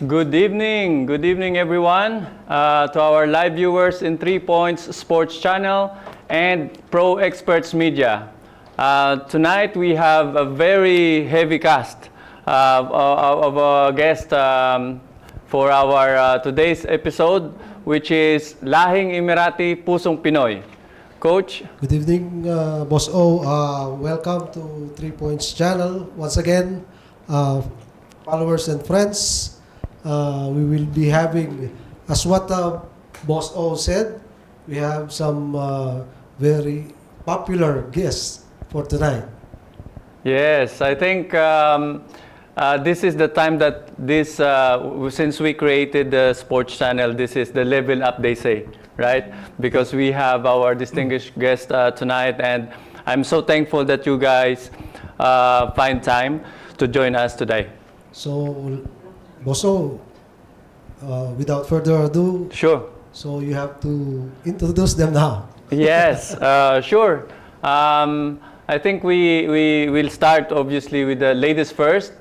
Good evening everyone, to our live viewers in 3 Points Sports Channel and Pro Experts Media. Tonight we have a very heavy cast of a guest for our today's episode, which is lahing Emirati Pusong Pinoy. Coach? Good evening, Boss O. Welcome to 3 Points Channel. Once again, followers and friends, we will be having, as what Boss O said, we have some very popular guests for tonight. Yes, I think this is the time that this, since we created the sports channel, this is the level up, they say, right? Because we have our distinguished guest tonight, and I'm so thankful that you guys find time to join us today. So, Bosso, without further ado, sure. So you have to introduce them now. Yes, sure. I think we will start obviously with the ladies first.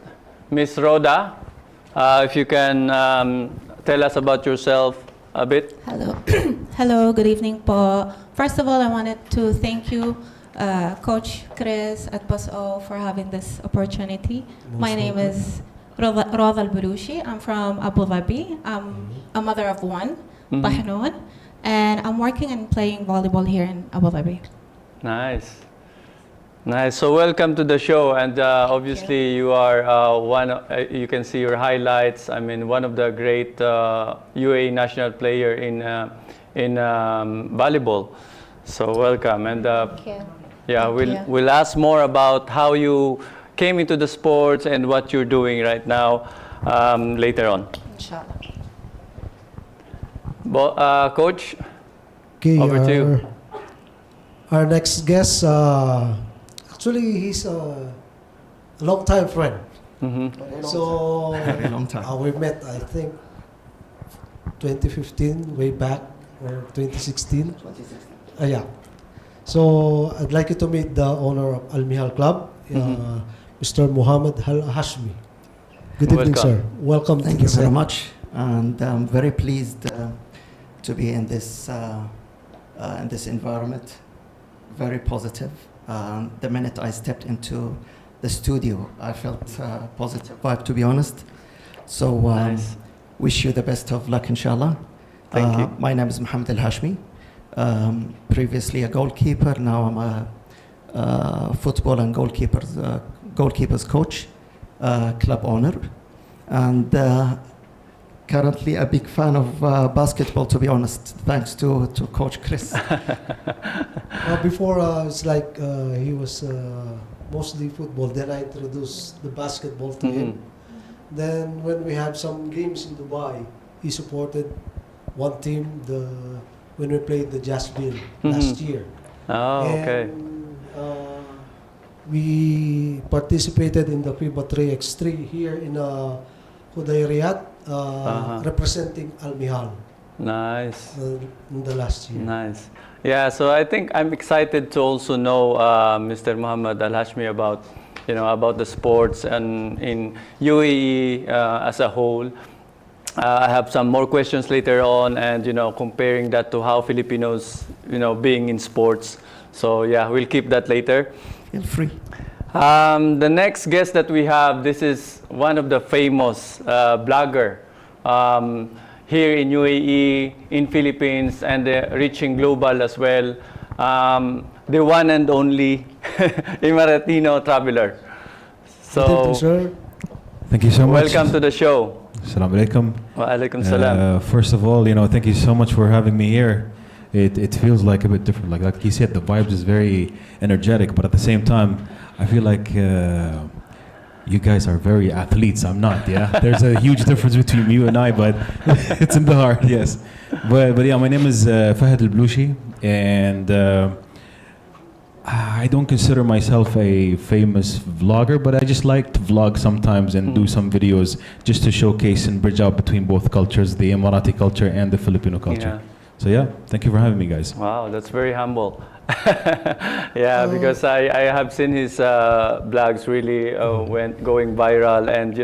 Miss RHODA, if you can tell us about yourself a bit. Hello. Hello, good evening po. First of all, I wanted to thank you, Coach Chris at Boss O, for having this opportunity. My name is 𝘍𝘍𝘍𝘍 𝘍𝘍𝘍𝘍. I'm from Abu Dhabi. I'm a mother of one, Bahnoon, and I'm working and playing volleyball here in Abu Dhabi. Nice. Nice. So welcome to the show, and obviously you are you can see your highlights. I mean, one of the great UAE national player in volleyball. So welcome, and yeah, we'll ask more about how you came into the sports and what you're doing right now later on. Inshallah. Coach, Okay, over to you. Our next guest, actually, he's a long-time friend. So, very long time. We met, I think, 2015, way back, or 2016. 2016. Yeah. So, I'd like you to meet the owner of Al-MEEHAL Club, Mr. Mohammed HASHMI. Good evening, sir. Welcome. Thank you very much, and I'm very pleased to be in this environment. Very positive. The minute I stepped into the studio, I felt positive vibe, to be honest. So nice. Wish you the best of luck, inshallah. Thank you. My name is Mohammed Al-Hashmi. Previously a goalkeeper. Now I'm a football and goalkeepers coach, club owner, and currently a big fan of basketball, to be honest, thanks to Coach Chris. Before, it's like he was mostly football. Then I introduced the basketball to him. Then when we had some games in Dubai, he supported one team when we played the 𝘍𝘍𝘍𝘍 last year. Oh, okay. We participated in the FIBA 3x3 here in Riyadh, representing Al-MEEHAL. Nice. In the last year. Nice. Yeah, so I think I'm excited to also know Mr. Mohammed Al-Hashmi about, about the sports and in UAE as a whole. I have some more questions later on, and comparing that to how Filipinos, being in sports. So yeah, we'll keep that later. Feel free. The next guest that we have, this is one of the famous blogger here in UAE, in Philippines, and reaching global as well. The one and only Emaratino traveler. So, thank you, sir. Thank you so much. Welcome to the show. Assalamu alaikum. Wa alaikum salam. First of all, thank you so much for having me here. It feels like a bit different. Like he said, the vibes is very energetic, but at the same time, I feel like you guys are very athletes. I'm not, yeah? There's a huge difference between you and I, but it's in the heart, yes. But yeah, my name is FAHED 𝘍𝘍𝘍𝘍, and I don't consider myself a famous vlogger, but I just like to vlog sometimes and do some videos just to showcase and bridge out between both cultures, the Emirati culture and the Filipino culture. Yeah. So yeah, thank you for having me, guys. Wow, that's very humble. Yeah, because I have seen his blogs really going viral, and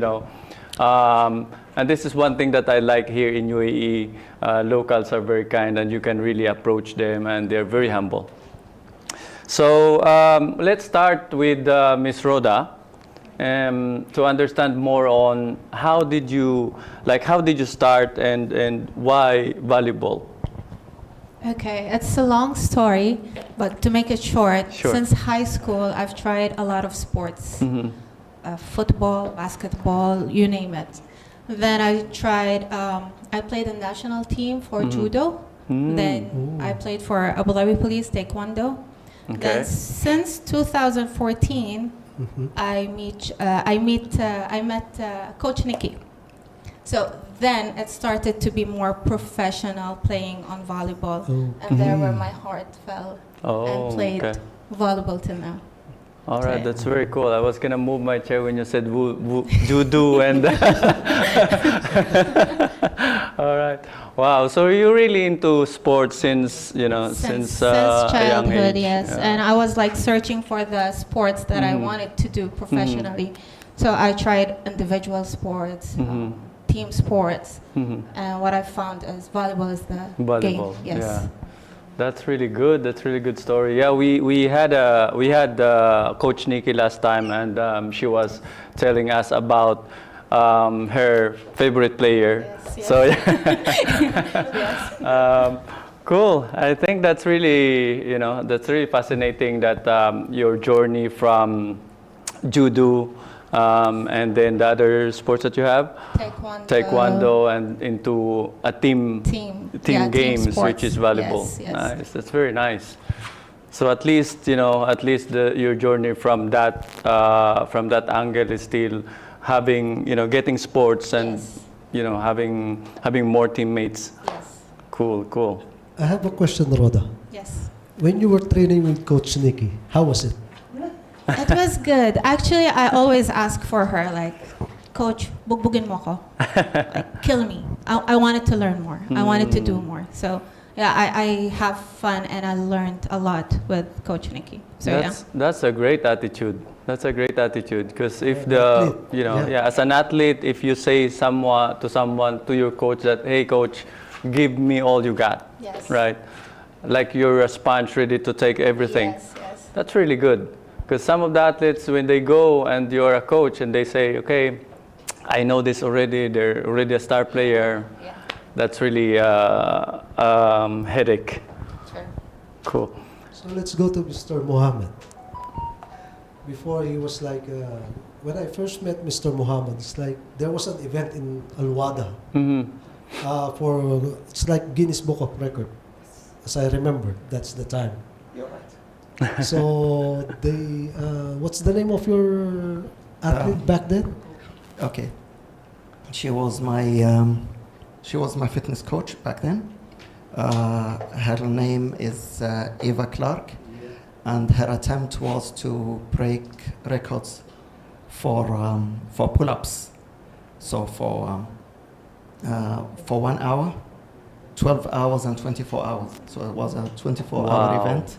And this is one thing that I like here in UAE. Locals are very kind, and you can really approach them, and they're very humble. So let's start with Miss Rhoda to understand more on how did you start and why volleyball? Okay, it's a long story, but to make it short, Sure. since high school, I've tried a lot of sports. Football, basketball, you name it. Then I tried, I played a national team for judo. Then I played for Abu Dhabi Police Taekwondo. Okay. Then since 2014, I met Coach Nikki. So then it started to be more professional playing on volleyball. And there where my heart fell and played volleyball till now. All right, that's very cool. I was gonna move my chair when you said judo and. All right. Wow. So you're really into sports since since a young childhood, age. yes. Yeah. And I was like searching for the sports that I wanted to do professionally. So I tried individual sports, team sports, and what I found is volleyball is the Volleyball. game. Yes. Yeah. That's really good. That's really good story. Yeah, we had Coach Nikki last time, and she was telling us about her favorite player. Yes. So yeah. Yes. Cool. I think that's really that's really fascinating that your journey from judo and then the other sports that you have, taekwondo, and into a team games, sports. which is volleyball. Yes, yes. Nice. That's very nice. So at least your journey from that angle is still having getting sports and having more teammates. Yes. Cool. I have a question, Rhoda. Yes. When you were training with Coach Nikki, how was it? It was good. Actually, I always ask for her, like, Coach, bugbugin mo ko. Like, kill me. I wanted to learn more. I wanted to do more. So, yeah, I have fun and I learned a lot with Coach Nikki. So, That's a great attitude. That's a great attitude because if as an athlete, if you say to your coach that, hey, coach, give me all you got, Yes. right? Like you're a sponge ready to take everything. Yes. That's really good. Because some of the athletes, when they go and you're a coach and they say, okay, I know this already, they're already a star player, Yeah. that's really headache. Sure. Cool. So let's go to Mr. Mohammed. Before he was like, when I first met Mr. Mohammed, it's like there was an event in Al-Wada it's like Guinness Book of Record, as I remember. That's the time. You're right. So what's the name of your athlete back then? Okay. She was my fitness coach back then. Her name is Eva Clark, and her attempt was to break records for pull-ups. So for 1 hour, 12 hours, and 24 hours. So it was a 24-hour event.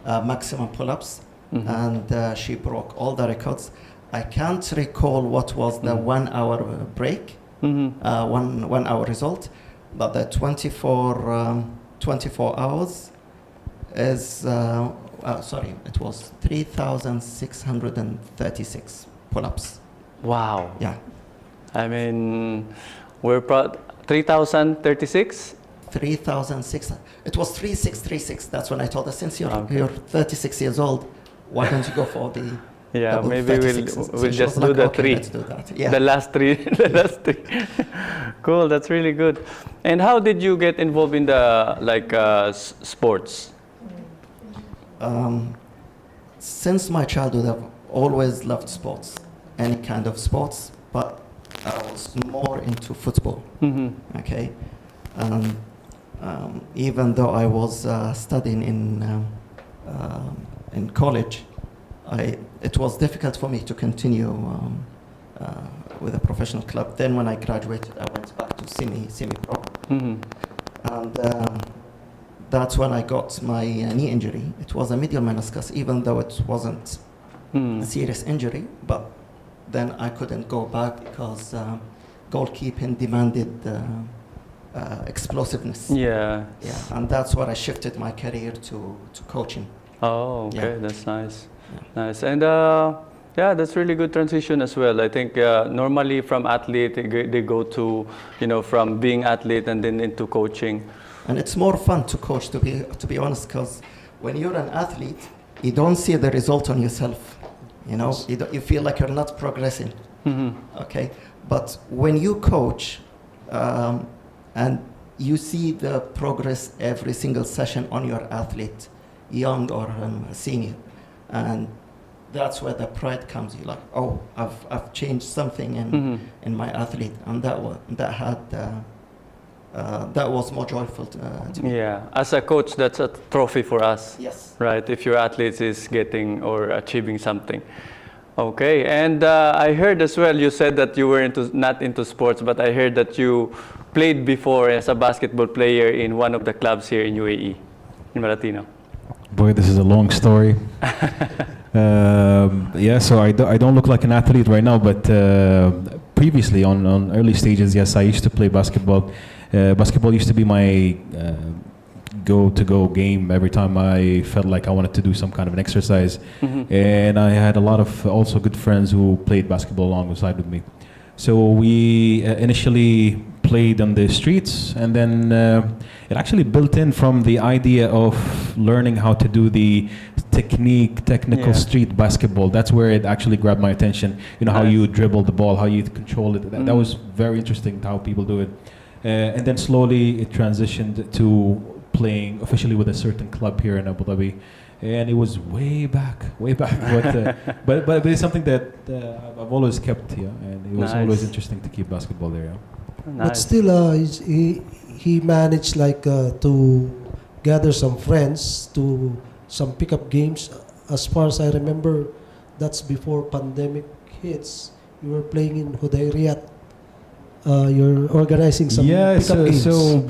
Maximum pull-ups, and she broke all the records. I can't recall what was the 1 hour break, 1 hour result, but the 24 hours is, it was 3,636 pull-ups. Wow. Yeah. I mean, we're proud. 3,036? 3,600. It was 3,636. That's when I told her, since you're 36 years old, why don't you go for the double maybe 36? we'll So she just was do like, the okay, three. let's do that. Yeah. The last three. Cool. That's really good. And how did you get involved in the sports? Since my childhood, I've always loved sports, any kind of sports, but I was more into football. Okay. Even though I was studying in college, it was difficult for me to continue with a professional club. Then when I graduated, I went back to semi-pro. And that's when I got my knee injury. It was a medial meniscus, even though it wasn't a serious injury, but then I couldn't go back because goalkeeping demanded explosiveness. Yeah. Yeah, and that's what I shifted my career to coaching. Oh, okay, Yeah. that's nice. Yeah. Nice. And yeah, that's really good transition as well. I think normally from athlete, they go to, from being athlete and then into coaching. And it's more fun to coach, to be honest, because when you're an athlete, you don't see the result on yourself. Yes. You feel like you're not progressing. Mm-hmm. Okay, but when you coach and you see the progress every single session on your athlete, young or senior, and that's where the pride comes. You're like, oh, I've changed something in my athlete, and that was more joyful to me. Yeah, as a coach, that's a trophy for us. Yes. Right, if your athlete is getting or achieving something. Okay, and I heard as well, you said that you were not into sports, but I heard that you played before as a basketball player in one of the clubs here in UAE, in EMARATINO. Boy, this is a long story. Yeah, so I don't look like an athlete right now, but previously on early stages, yes, I used to play basketball. Basketball used to be my go-to-go game every time I felt like I wanted to do some kind of an exercise. Mm-hmm. And I had a lot of also good friends who played basketball alongside with me. So we initially played on the streets, and then it actually built in from the idea of learning how to do the technical street basketball. That's where it actually grabbed my attention. How you dribble the ball, how you control it. That was very interesting how people do it. And then slowly it transitioned to playing officially with a certain club here in Abu Dhabi. And it was way back. But it's something that I've always kept here, and it was always interesting to keep basketball there. Yeah. Nice. But still, he managed to gather some friends to some pickup games. As far as I remember, that's before pandemic hits. You were playing in Hudayriat. You're organizing some pickup games.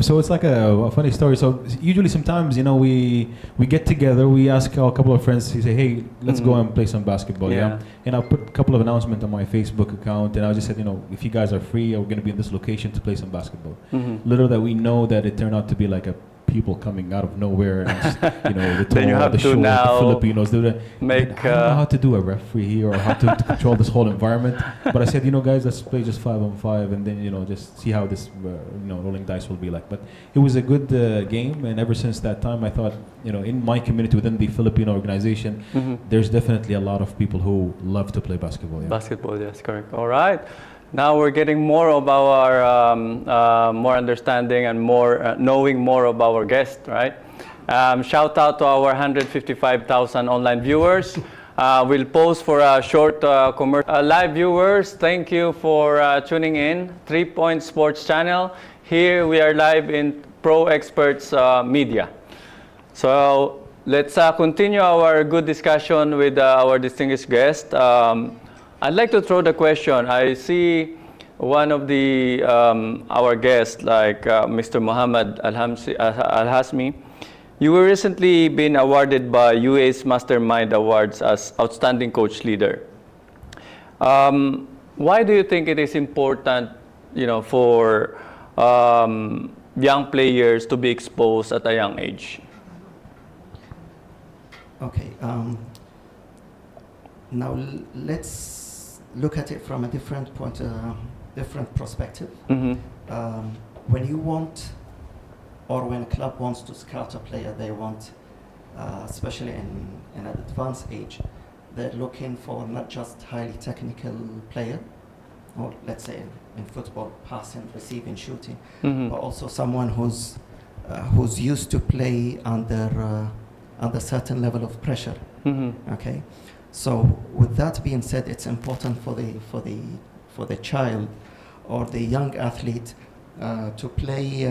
So it's like a funny story. So usually sometimes, we get together, we ask a couple of friends, we say, hey, let's go and play some basketball. Yeah. And I'll put a couple of announcements on my Facebook account, and I just said, if you guys are free, we're going to be in this location to play some basketball. Little that we know that it turned out to be like a people coming out of nowhere, and just, the Then you have the to show, now the Filipinos do that. make, I don't know how to do a referee here or how to control this whole environment. But I said, guys, let's play just 5-on-5, and then just see how this rolling dice will be like. But it was a good game, and ever since that time, I thought, in my community within the Filipino organization, there's definitely a lot of people who love to play basketball. Yeah. Basketball, yes, correct. All right. Now we're getting more of our more understanding and more knowing more of our guest, right? Shout out to our 155,000 online viewers. We'll pause for a short commercial. Live viewers, thank you for tuning in. 3 Point Sports Channel. Here we are live in Pro Experts Media. So let's continue our good discussion with our distinguished guest. I'd like to throw the question. I see one of the our guests, like Mr. Mohamed Al-Hashmi. You were recently been awarded by UAE's Mastermind Awards as Outstanding Coach Leader. Why do you think it is important, for young players to be exposed at a young age? Okay. Now let's look at it from a different different perspective. When you want, or when a club wants to scout a player, they want, especially in an advanced age, they're looking for not just highly technical player, or let's say in football, passing, receiving, shooting, but also someone who's used to play under certain level of pressure. Okay. So with that being said, it's important for the child or the young athlete to play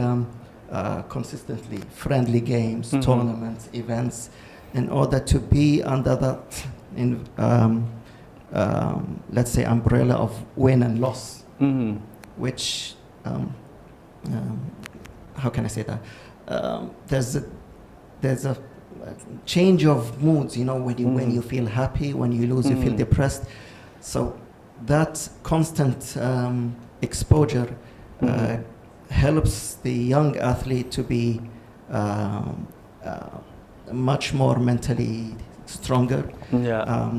consistently friendly games, tournaments, events, in order to be under that let's say umbrella of win and loss, which how can I say that? There's a change of moods, when you feel happy, when you lose, you feel depressed. So that constant exposure helps the young athlete to be much more mentally stronger. Yeah.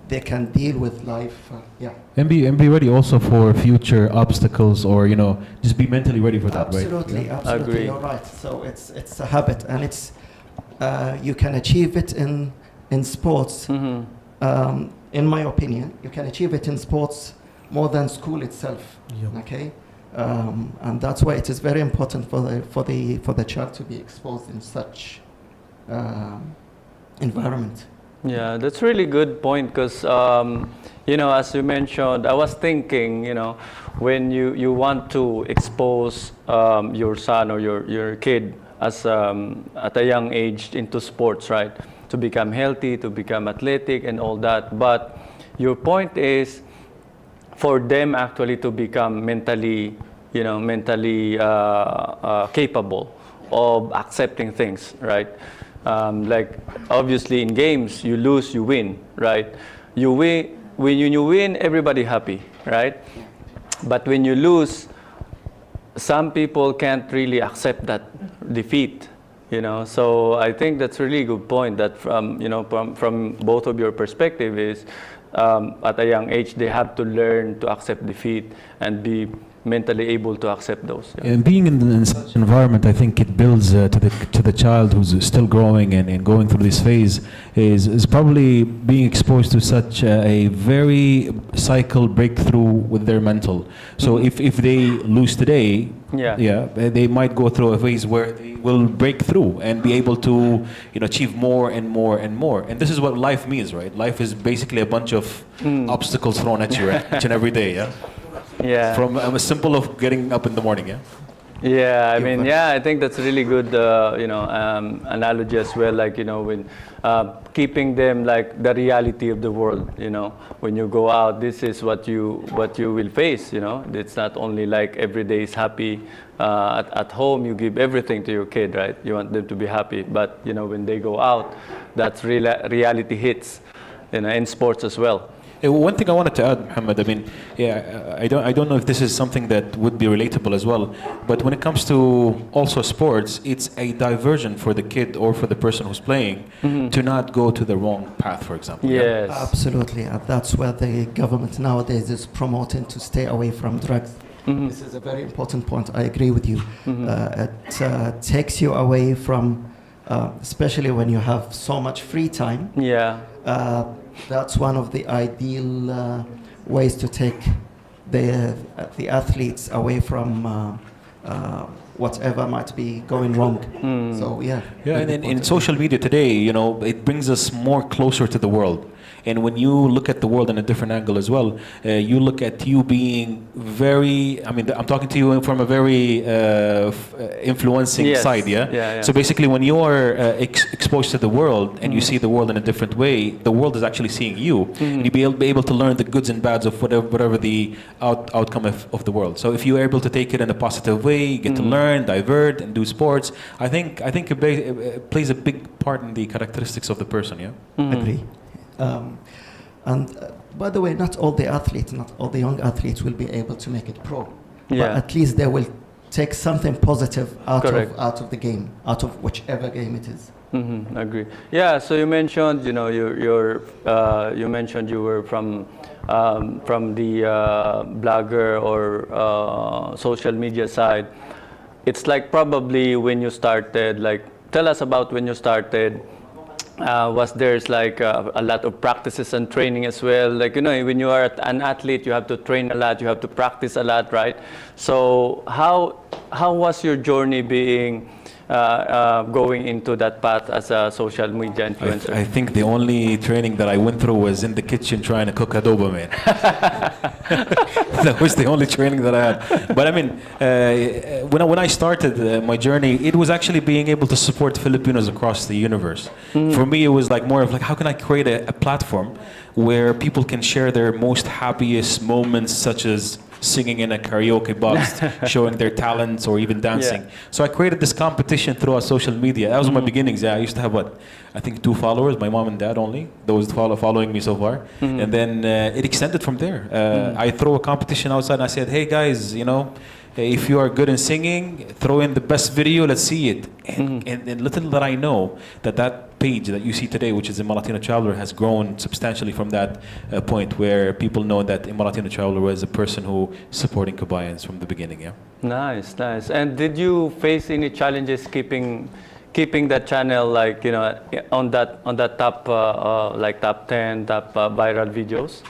They can deal with life. And be ready also for future obstacles, or just be mentally ready for that, Absolutely, right? absolutely. Agree. You're right. So it's a habit, and it's you can achieve it in sports. In my opinion, you can achieve it in sports more than school itself. Yeah. Okay, and that's why it is very important for the child to be exposed in such environment. Yeah, that's really good point, because as you mentioned, I was thinking, when you want to expose your son or your kid as at a young age into sports, right, to become healthy, to become athletic and all that, but your point is for them actually to become mentally capable of accepting things, right? Like obviously in games, you lose, you win, right? You win, when you win, everybody happy, right? But when you lose, some people can't really accept that defeat, So I think that's really a good point that from both of your perspective is at a young age they have to learn to accept defeat and be mentally able to accept those. Yeah. And being in such an environment, I think it builds to the child who's still growing and going through this phase is probably being exposed to such a very cycle breakthrough with their mental. So if they lose today, they might go through a phase where they will break through and be able to achieve more and more and more. And this is what life means, right? Life is basically a bunch of obstacles thrown at you each and every day. Yeah. From a simple of getting up in the morning, Yeah, I think that's a really good, analogy as well. Like, when keeping them like the reality of the world. When you go out, this is what you will face. It's not only like every day is happy. At home, you give everything to your kid, right? You want them to be happy, but when they go out, that's reality hits. In sports as well. One thing I wanted to add, Mohammed, I don't know if this is something that would be relatable as well, but when it comes to also sports, it's a diversion for the kid or for the person who's playing to not go to the wrong path, for example. Yes. Absolutely. And that's where the government nowadays is promoting to stay away from drugs. This is a very important point. I agree with you. It takes you away from, especially when you have so much free time. Yeah. That's one of the ideal ways to take the athletes away from whatever might be going wrong. So and in social media today, it brings us more closer to the world. And when you look at the world in a different angle as well, you look at you being very, I'm talking to you from a very influencing side, So basically when you are exposed to the world and you see the world in a different way, the world is actually seeing you. And you'll be able to learn the goods and bads of whatever the outcome of the world. So if you're able to take it in a positive way, you get to learn, divert, and do sports, I think it plays a big part in the characteristics of the person, Agree. And by the way, not all the young athletes will be able to make it pro. But at least they will take something positive out of the game, out of whichever game it is. Agree. Yeah. So you mentioned, you mentioned you were from the blogger or social media side. It's like probably when you started. Like, tell us about when you started. Was there's like a lot of practices and training as well? Like, when you are an athlete, you have to train a lot, you have to practice a lot, right? So how was your journey being going into that path as a social media influencer? I think the only training that I went through was in the kitchen trying to cook adobo, man. That was the only training that I had. But when I started my journey, it was actually being able to support Filipinos across the universe. For me, it was like more of like, how can I create a platform where people can share their most happiest moments, such as singing in a karaoke box, showing their talents or even dancing. Yeah. So I created this competition throughout social media. That was my beginnings. Yeah, I used to have I think 2 followers, my mom and dad only. Those following me so far. And then it extended from there. I throw a competition outside and I said, hey guys, you know, if you are good in singing, throw in the best video, let's see it. And little that I know that page that you see today, which is Emaratino Traveler, has grown substantially from that point where people know that Emaratino Traveler was a person who supporting Kabayans from the beginning. Yeah. Nice, nice. And did you face any challenges keeping that channel, like, you know, on that top like top 10 top viral videos?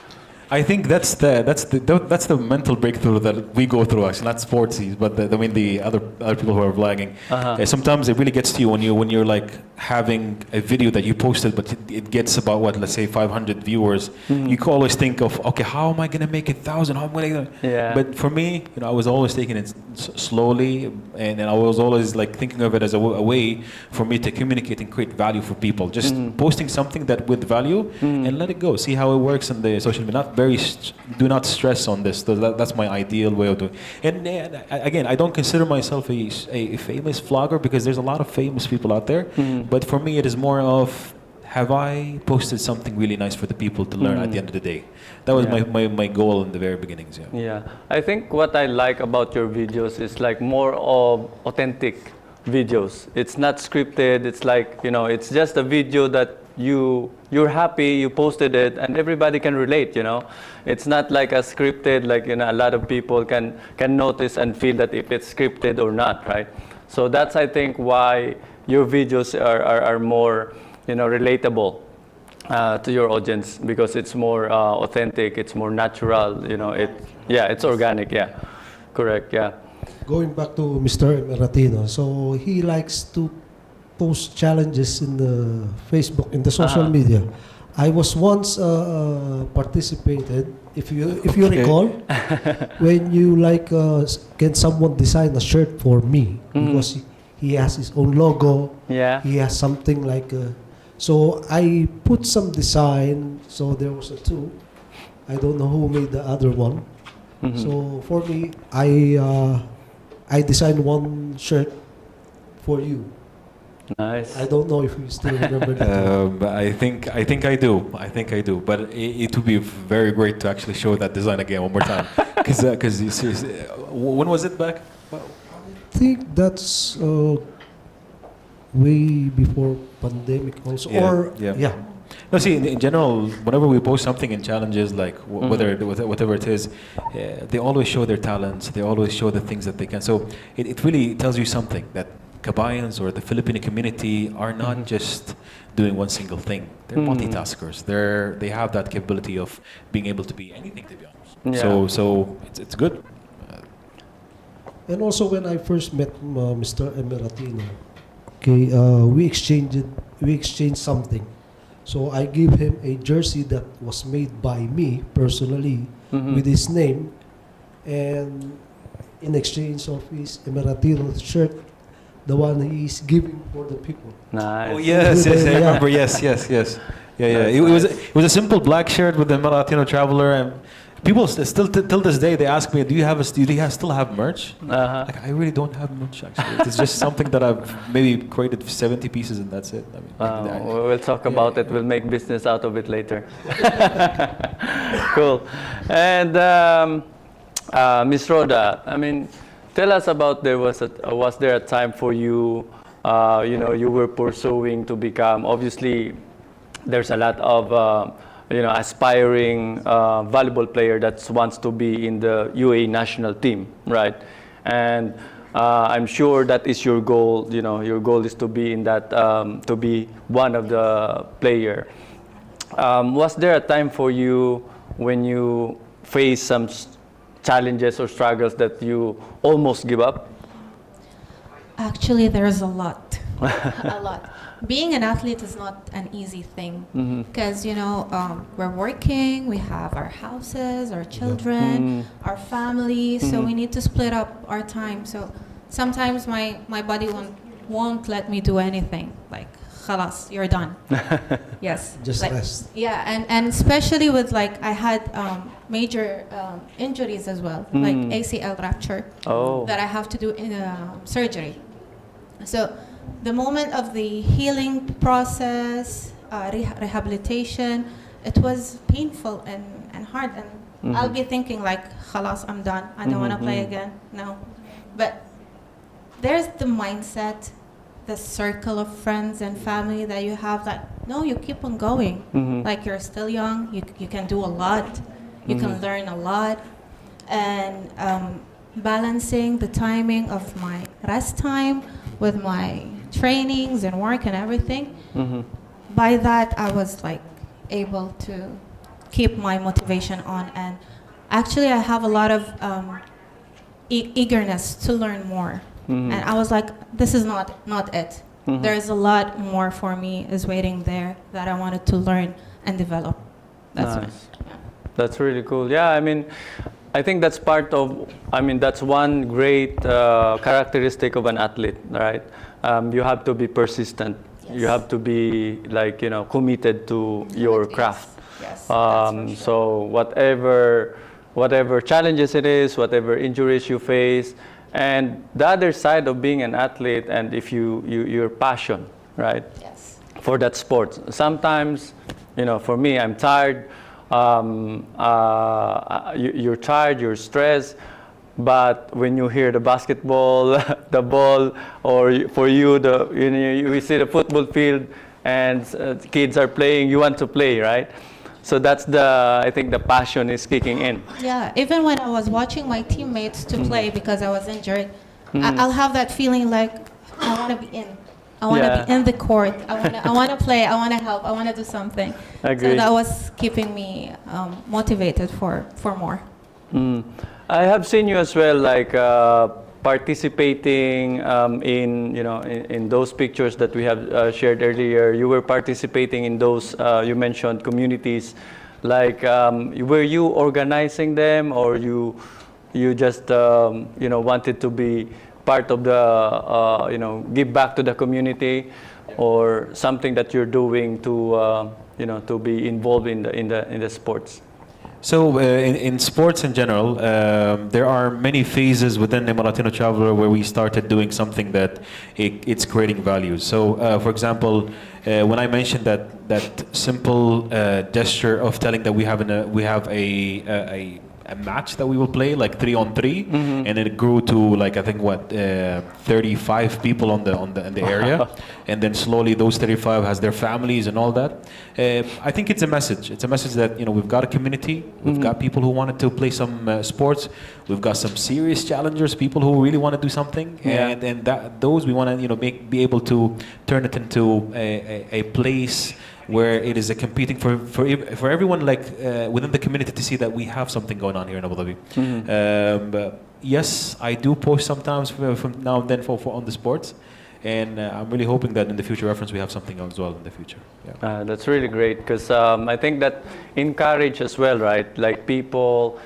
I think that's the mental breakthrough that we go through, actually, not sportsies, but the other people who are vlogging. Sometimes it really gets to you when you're like having a video that you posted, but it gets about let's say 500 viewers. You can always think of, okay, how am I gonna make 1,000? How am I gonna? Yeah. But for me, you know, I was always taking it slowly, and I was always like thinking of it as a way for me to communicate and create value for people. Just posting something that with value and let it go. See how it works in the social media. Do not stress on this. That's my ideal way of doing it. And again, I don't consider myself a famous vlogger because there's a lot of famous people out there. But for me, it is more of, have I posted something really nice for the people to learn at the end of the day? That was my goal in the very beginnings. Yeah. Yeah. I think what I like about your videos is like more of authentic videos. It's not scripted. It's like, you know, it's just a video that you're happy, you posted it, and everybody can relate, you know. It's not like a scripted, like, you know, a lot of people can notice and feel that if it's scripted or not, right? So that's, I think, why your videos are more, you know, relatable to your audience, because it's more authentic, it's more natural, you know. It's organic. Yeah, correct. Yeah. Going back to Mr. Emaratino, so he likes to post challenges in the Facebook, in the social media. I was once participated, if you recall, when you like, can someone design a shirt for me? Because he has his own logo. Yeah. He has something like, so I put some design. So there was a 2. I don't know who made the other one. So for me, I designed one shirt for you. Nice. I don't know if you still remember that. I think I do. But it would be very great to actually show that design again one more time. Because when was it back? I think that's way before pandemic also. Yeah. No, see, in general, whenever we post something in challenges, like whatever it is, they always show their talents. They always show the things that they can. So it really tells you something, that Kabayans or the Filipino community are not just doing one single thing. They're multitaskers. They have that capability of being able to be anything, to be honest. Yeah. So it's good. And also when I first met Mr. Emaratino, okay, we exchanged something. So I gave him a jersey that was made by me personally with his name, and in exchange of his Emaratino shirt, the one he is giving for the people. Nice. Oh yes, I remember. Yes. Yeah. It was a simple black shirt with the Emaratino Traveler, and people still till this day they ask me, do you still have merch? Like, I really don't have merch, actually. It's just something that I've maybe created 70 pieces and that's it. I mean, we'll talk about it. We'll make business out of it later. Cool. And Miss Rhoda, I mean, tell us about, was there a time for you, you know, you were pursuing to become, obviously there's a lot of you know, aspiring volleyball player that wants to be in the UAE national team, right? And I'm sure that is your goal. You know, your goal is to be in that, to be one of the player. Was there a time for you when you faced some challenges or struggles that you almost give up? Actually, there's a lot. A lot. Being an athlete is not an easy thing because, you know, we're working, we have our houses, our children, our family, so we need to split up our time. So sometimes my body won't let me do anything, like خلاص, you're done. Yes. Just like, rest. Yeah, and especially with like, I had major injuries as well, like ACL rupture, that I have to do in surgery. So the moment of the healing process, rehabilitation, it was painful and hard. And I'll be thinking like, خلاص, I'm done. I don't want to play again. No. But there's the mindset, the circle of friends and family that you have that, no, you keep on going. Like you're still young, you can do a lot, you can learn a lot. And balancing the timing of my rest time with my trainings and work and everything. By that, I was like able to keep my motivation on. And actually, I have a lot of eagerness to learn more. And I was like, this is not it. There's a lot more for me is waiting there that I wanted to learn and develop. That's nice. That's really cool. Yeah, I mean, I think that's part of, that's one great characteristic of an athlete, right? You have to be persistent. Yes. You have to be like, committed to your craft. Yes, so whatever challenges it is, whatever injuries you face, and the other side of being an athlete, and if your passion, right? Yes. For that sport. Sometimes, for me, I'm tired. You're tired, you're stressed, but when you hear the basketball, the ball, or for you, we see the football field, and kids are playing, you want to play, right? So that's I think the passion is kicking in. Yeah, even when I was watching my teammates to play because I was injured, I'll have that feeling like, I want to be in. I want to be in the court. I want to play. I want to help. I want to do something. Agree. So that was keeping me motivated for more. I have seen you as well, like participating in those pictures that we have shared earlier. You were participating in those, you mentioned communities. Like, were you organizing them, or you just wanted to be part of the give back to the community, or something that you're doing to to be involved in the sports? So in sports in general, there are many phases within Emaratino Traveler where we started doing something that it's creating value. So for example, when I mentioned that simple gesture of telling that we have a match that we will play, like 3-on-3, and it grew to like, I think 35 people in the area, and then slowly those 35 has their families and all that. I think it's a message. It's a message that we've got a community, we've got people who wanted to play some sports, we've got some serious challengers, people who really want to do something, and those we want to be able to turn it into a place where it is a competing for everyone, like within the community, to see that we have something going on here in Abu Dhabi. But yes, I do post sometimes from now and then for on the sports, and I'm really hoping that in the future reference we have something as well in the future. Yeah. That's really great, because I think that encourage as well, right? Like people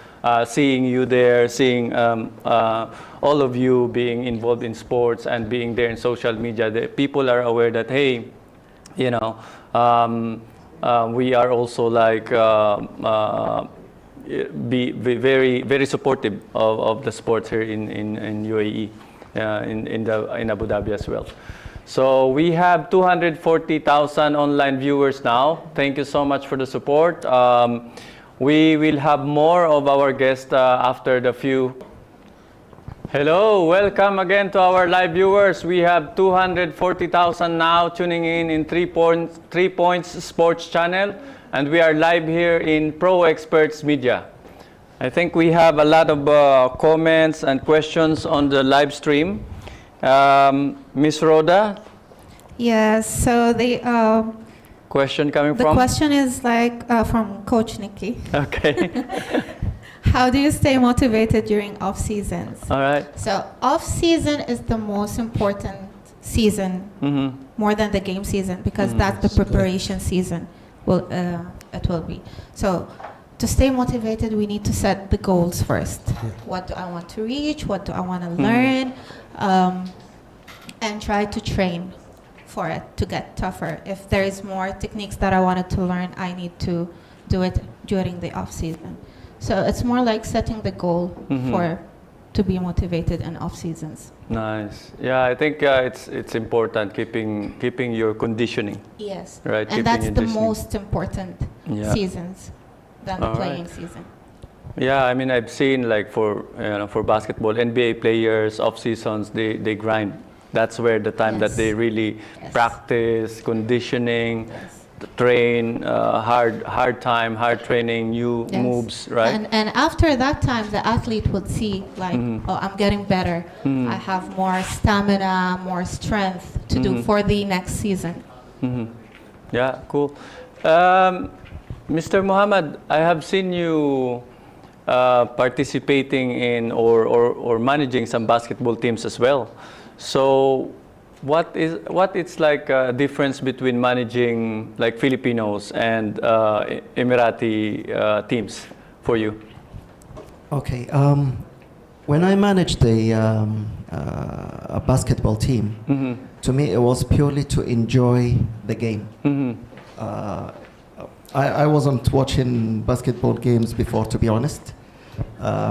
seeing you there, seeing all of you being involved in sports and being there in social media, the people are aware that, hey, we are also like be very, very supportive of the sports here in UAE, in Abu Dhabi as well. So we have 240,000 online viewers now. Thank you so much for the support. We will have more of our guests after the few. Hello, welcome again to our live viewers. We have 240,000 now tuning in 3 Points Sports Channel, and we are live here in Pro Experts Media. I think we have a lot of comments and questions on the live stream. Miss Rhoda? Yes, so the question coming from? The question is like from Coach Nikki. Okay. How do you stay motivated during off seasons? All right. So off season is the most important season, more than the game season, because that's the preparation season. It will be. So to stay motivated, we need to set the goals first. What do I want to reach? What do I want to learn? And try to train for it to get tougher. If there is more techniques that I wanted to learn, I need to do it during the off season. So it's more like setting the goal for to be motivated in off seasons. Nice. Yeah, I think it's important keeping your conditioning. Yes. Right. And that's the most important Yeah. seasons than the All playing right. season. Yeah, I mean, I've seen like for basketball, NBA players off seasons they grind. That's where the time that Yes. they really Yes. practice conditioning, Yes. train, hard training, new Yes. moves, right? And after that time, the athlete would see like, oh, I'm getting better. I have more stamina, more strength to do for the next season. Yeah, cool. Mr. Mohammed, I have seen you participating in or managing some basketball teams as well. So what is like a difference between managing like Filipinos and Emirati teams for you? Okay. When I managed a basketball team, to me it was purely to enjoy the game. I wasn't watching basketball games before, to be honest.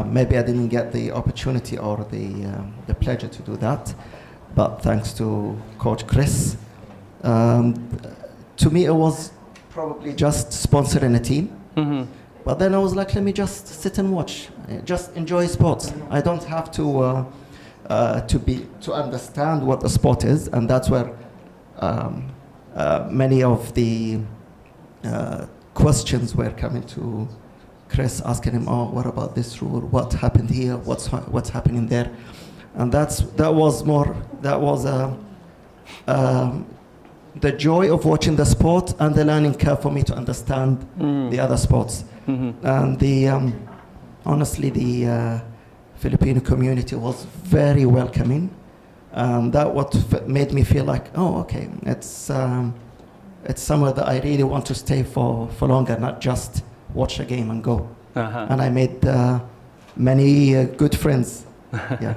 Maybe I didn't get the opportunity or the pleasure to do that. But thanks to Coach Chris, to me it was probably just sponsoring a team. But then I was like, let me just sit and watch, just enjoy sports. I don't have to understand what the sport is, and that's where many of the questions were coming to Chris, asking him, oh, what about this rule? What happened here? What's happening there? And that was the joy of watching the sport and the learning curve for me to understand the other sports. And honestly, the Filipino community was very welcoming. That what made me feel like, oh, okay, it's somewhere that I really want to stay for longer, not just watch a game and go. And I made many good friends. Yeah.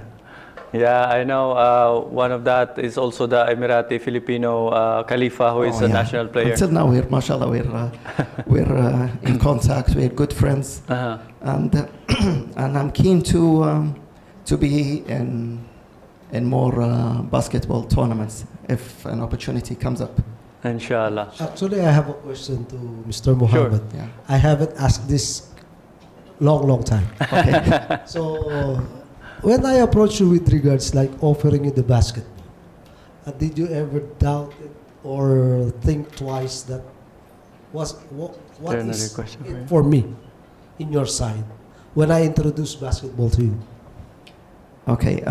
Yeah, I know. One of that is also the Emirati Filipino Khalifa, who is a national player. Until now, mashallah, we're in contact. We're good friends, and I'm keen to be in more basketball tournaments if an opportunity comes up. Inshallah. Actually, I have a question to Mr. Mohammed. Yeah. I haven't asked this long time. Okay. So, when I approached you with regards like offering you the basketball, did you ever doubt it or think twice that what is question for you. it for me in your side when I introduced basketball to you? Okay.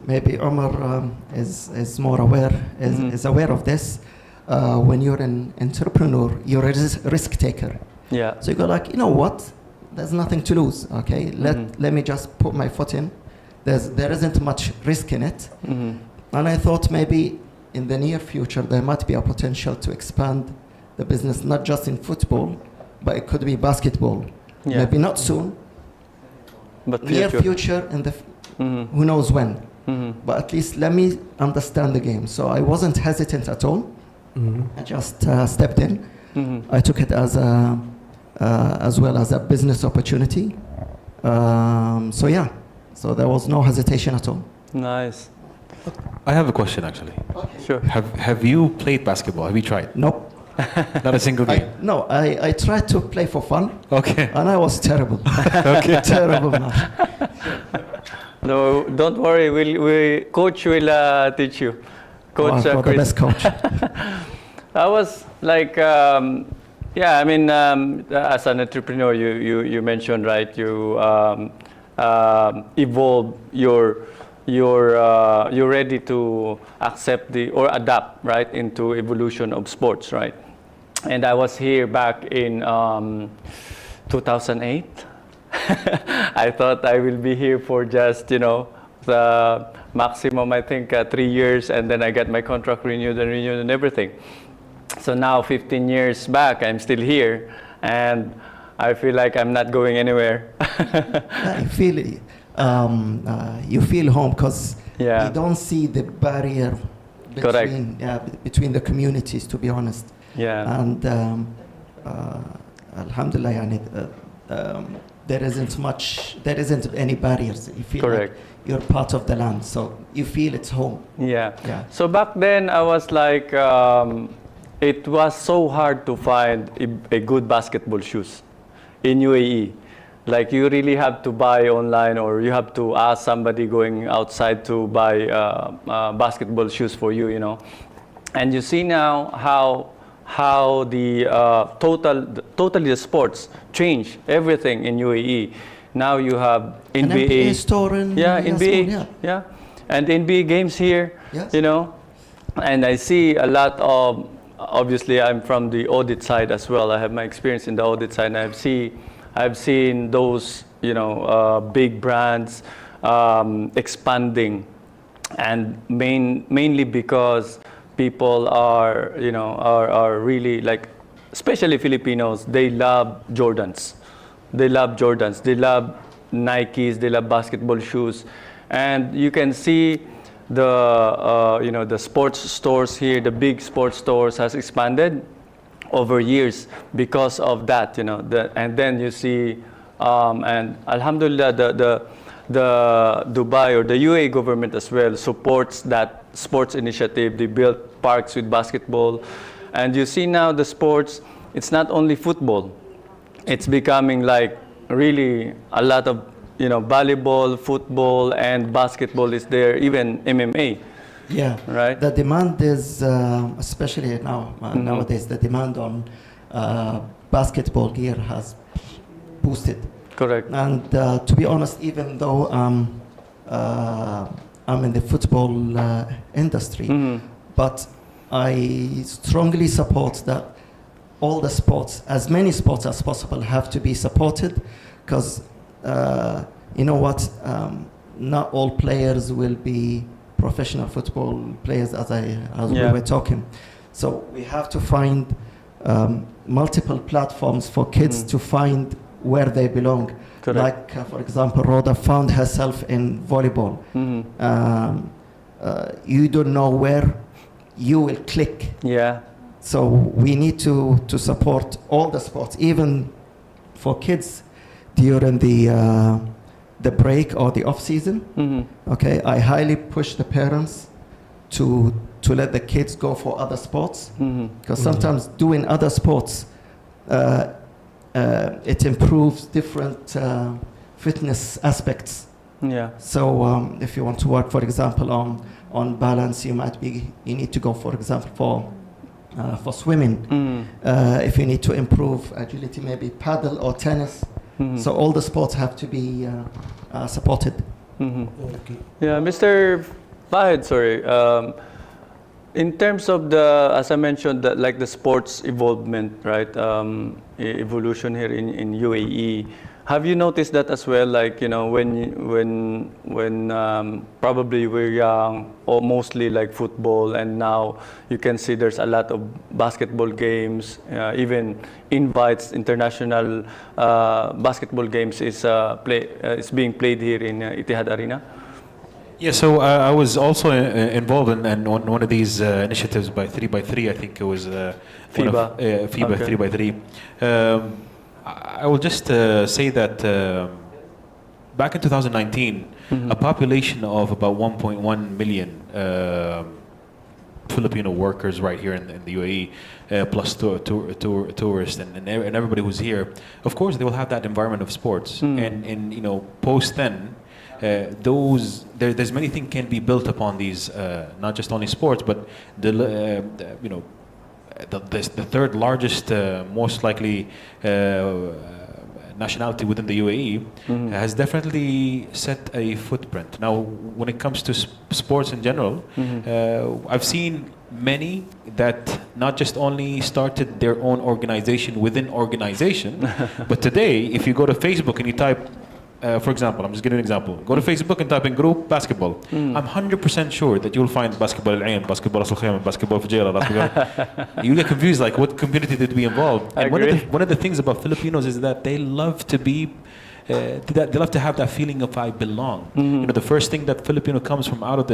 Maybe Omar is more aware, is aware of this. When you're an entrepreneur, you're a risk taker. Yeah. So you go like, you know what? There's nothing to lose. Okay, let me just put my foot in. There isn't much risk in it. And I thought maybe in the near future there might be a potential to expand the business, not just in football, but it could be basketball. Yeah. Maybe not soon, But near future, in the who knows when. But at least let me understand the game. So I wasn't hesitant at all. I just stepped in. I took it as well as a business opportunity. So yeah, so there was no hesitation at all. Nice. I have a question actually. Sure. Have you played basketball? Have you tried? Nope. Not a single game. I tried to play for fun. Okay. And I was terrible. Okay. Terrible man. No, don't worry. Coach will teach you. Coach for the Chris. best coach. I was like, yeah. I mean, as an entrepreneur, you mentioned, right? You evolve you're ready to accept or adapt, right, into evolution of sports, right? And I was here back in 2008. I thought I will be here for just, the maximum, I think, 3 years, and then I get my contract renewed and everything. So now, 15 years back, I'm still here, and I feel like I'm not going anywhere. You feel home because Yeah. you don't see the barrier Correct. Between the communities, to be honest. Yeah. And alhamdulillah, yani, there isn't any barriers. You feel Correct. like you're part of the land, so you feel it's home. Yeah. Yeah. So back then, I was like, it was so hard to find a good basketball shoes in UAE. Like you really have to buy online, or you have to ask somebody going outside to buy basketball shoes for you, you know. And you see now how the totally the sports change everything in UAE. Now you have An NBA store in NBA, Yasmin, yeah, and NBA games here, Yes. you know. And I see a lot of, obviously I'm from the audit side as well. I have my experience in the audit side, and I've seen those, you know, big brands expanding, and mainly because people are, you know, are really like, especially Filipinos, they love Jordans. They love Jordans. They love Nikes. They love basketball shoes, and you can see the you know, the sports stores here, the big sports stores has expanded over years because of that, you know. And then you see, and alhamdulillah, the Dubai or the UAE government as well supports that sports initiative. They built parks with basketball, and you see now the sports, it's not only football. It's becoming like really a lot of, you know, volleyball, football, and basketball is there, even MMA. Yeah, Right. The demand is, especially now, nowadays, the demand on basketball gear has boosted. Correct. And to be honest, even though I'm in the football industry, but I strongly support that all the sports, as many sports as possible, have to be supported, because you know what, not all players will be professional football players, as we were talking. So we have to find multiple platforms for kids to find where they belong. Correct. Like, for example, Rhoda found herself in volleyball. You don't know where you will click. Yeah. So we need to support all the sports, even for kids during the break or the off season. Okay, I highly push the parents to let the kids go for other sports, because sometimes doing other sports it improves different fitness aspects. Yeah. So if you want to work, for example, on balance, you need to go, for example, for swimming. If you need to improve agility, maybe paddle or tennis. So all the sports have to be supported. Okay. Yeah, Mr. Fahed, sorry. In terms of the, as I mentioned, like the sports evolvement, right? Evolution here in UAE. Have you noticed that as well? Like, you know, when probably we're young, or mostly like football, and now you can see there's a lot of basketball games, even invites, international basketball games is being played here in Etihad Arena. Yeah, so I was also involved in one of these initiatives by 3x3. I think it was FIBA Okay. 3x3. I will just say that back in 2019, a population of about 1.1 million Filipino workers right here in the UAE, plus tourists and everybody who's here, of course they will have that environment of sports. And you know, post then, there's many things can be built upon these, not just only sports, but you know, the third largest, most likely nationality within the UAE has definitely set a footprint. Now, when it comes to sports in general, I've seen many that not just only started their own organization within organization, but today, if you go to Facebook and you type, for example, I'm just giving an example. Go to Facebook and type in group basketball. I'm 100% sure that you'll find basketball 𝘰𝘯𝘕, basketball Ras Al Khaimah, basketball FUJAIRA, basketball. You get confused, like what community did we involve? And one of the things about Filipinos is that they love to be they love to have that feeling of I belong. You know, the first thing that Filipino comes from out of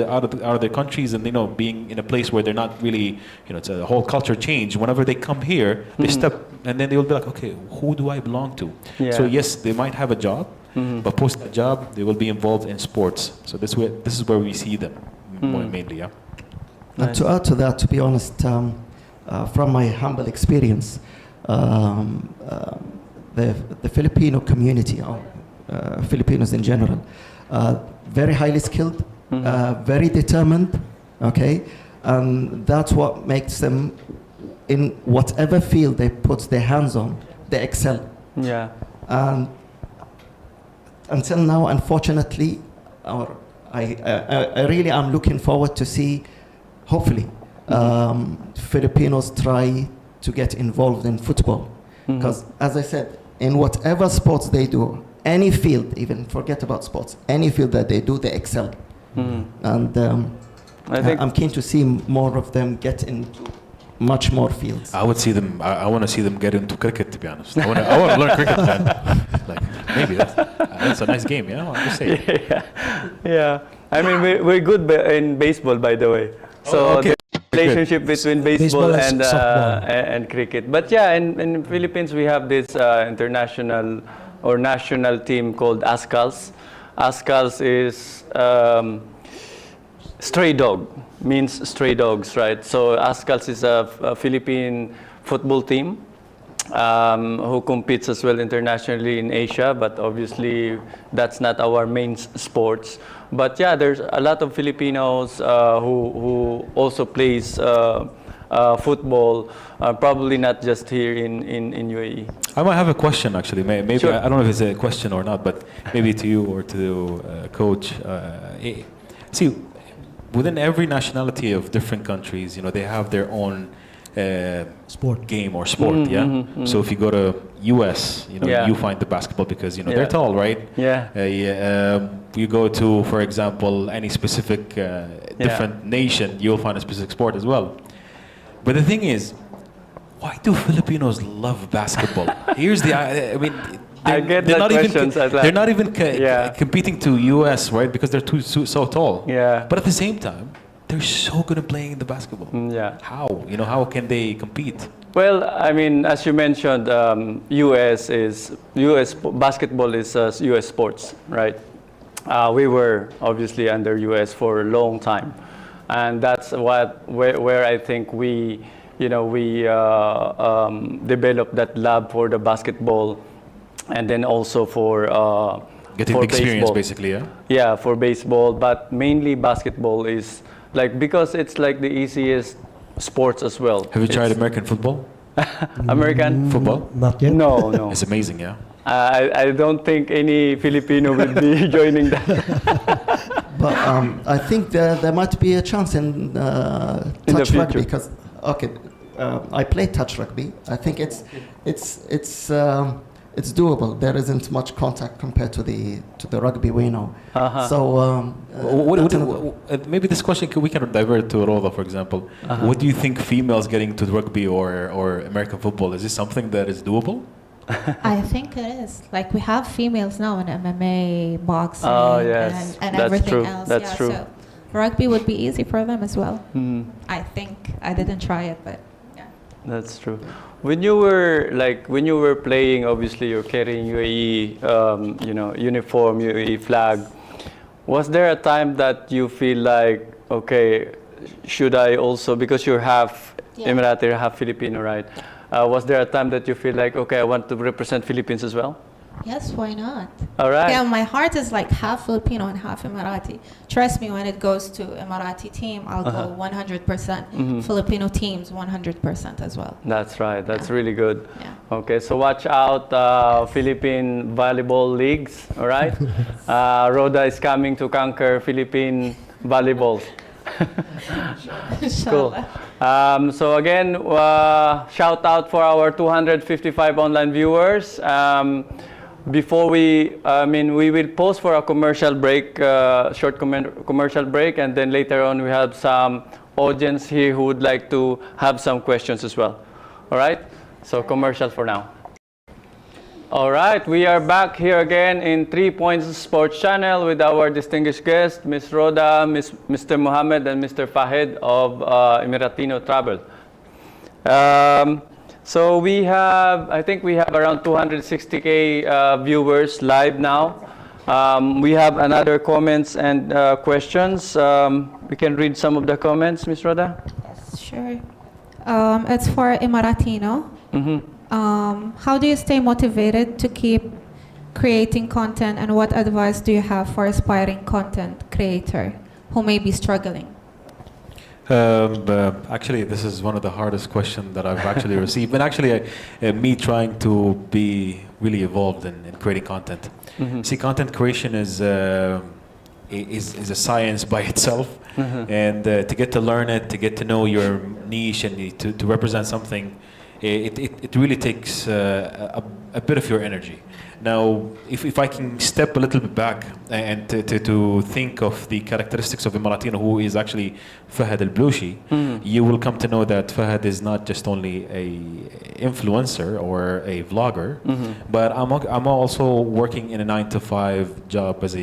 their countries, and being in a place where they're not really, it's a whole culture change. Whenever they come here, they step, and then they will be like, okay, who do I belong to? Yeah. So yes, they might have a job, but post that job, they will be involved in sports. So this is where we see them mainly. Yeah. And to add to that, to be honest, from my humble experience, the Filipino community, Filipinos in general, very highly skilled, very determined, okay? And that's what makes them, in whatever field they put their hands on, they excel. Yeah. And until now, unfortunately, I really am looking forward to see, hopefully, Filipinos try to get involved in football. Because, as I said, in whatever sports they do, any field, even forget about sports, any field that they do, they excel. And I'm keen to see more of them get into much more fields. I would see them. I want to see them get into cricket. To be honest, I want to learn cricket. Man. Like maybe that's a nice game. I'm just saying. Yeah. I mean, we're good in baseball, by the way. So okay. the relationship between baseball and softball. and cricket. But yeah, in Philippines we have this international or national team called ASCALs. ASCALs is stray dog, means stray dogs, right? So ASCALs is a Philippine football team who competes as well internationally in Asia, but obviously that's not our main sports. But yeah, there's a lot of Filipinos who also plays football, probably not just here in UAE. I might have a question actually. Maybe Sure. I don't know if it's a question or not, but maybe to you or to Coach. See, within every nationality of different countries, they have their own Sport. game or sport. So if you go to US, you find the basketball because they're tall, right? You go to, for example, any specific different nation, you'll find a specific sport as well. But the thing is, why do Filipinos love basketball? Here's the, I mean, I get that questions as well. they're not even competing to US, right? Because they're so tall. Yeah. But at the same time, they're so good at playing the basketball. Yeah. How? How can they compete? Well, I mean, as you mentioned, US basketball is US sports, right? We were obviously under US for a long time, and that's where I think we developed that love for the basketball, and then also for getting for the experience, baseball. basically, yeah. Yeah, for baseball, but mainly basketball is because it's like the easiest sports as well. Have you tried American football? American football? Not yet. No. It's amazing, yeah. I don't think any Filipino will be joining that. But I think there might be a chance in touch future. rugby because I play touch rugby. I think it's doable. There isn't much contact compared to the rugby we know. So maybe this question we can divert to RHODA, for example. What do you think females getting to rugby or American football, is this something that is doable? I think it is. Like we have females now in MMA, boxing, yes. and That's everything true. else. That's true. So rugby would be easy for them as well. I think. I didn't try it, but yeah. That's true. When you were playing, obviously you're carrying UAE, uniform, UAE flag. Was there a time that you feel like, okay, should I also, because you're half Emirati, half Filipino, right? Was there a time that you feel like, okay, I want to represent Philippines as well? Yes, why not? All right. Yeah, my heart is like half Filipino and half Emirati. Trust me, when it goes to Emirati team, I'll go 100%. Filipino teams, 100% as well. That's right. That's really good. Yeah. Okay, so watch out, Philippine volleyball leagues. All right. RHODA is coming to conquer Philippine volleyball. Cool. So again, shout out for our 255 online viewers. Before we will pause for a commercial break, short commercial break, and then later on we have some audience here who would like to have some questions as well. All right? So commercial for now. All right, we are back here again in 3 Points Sports Channel with our distinguished guests, Ms. Rhoda, Mr. Mohamed, and Mr. Fahed of Emiratino Travel. So I think we have around 260K viewers live now. We have another comments and questions. We can read some of the comments, Ms. Rhoda? Yes, sure. It's for Emaratino. How do you stay motivated to keep creating content, and what advice do you have for aspiring content creator who may be struggling? Actually, this is one of the hardest questions that I've actually received, and actually me trying to be really involved in creating content. See, content creation is a science by itself, and to get to learn it, to get to know your niche, and to represent something, it really takes a bit of your energy. Now, if I can step a little bit back and to think of the characteristics of Emiratino, who is actually Fahed 𝘪𝘨𝘩𝘵, you will come to know that Fahed is not just only a influencer or a vlogger, but I'm also working in a 9-to-5 job as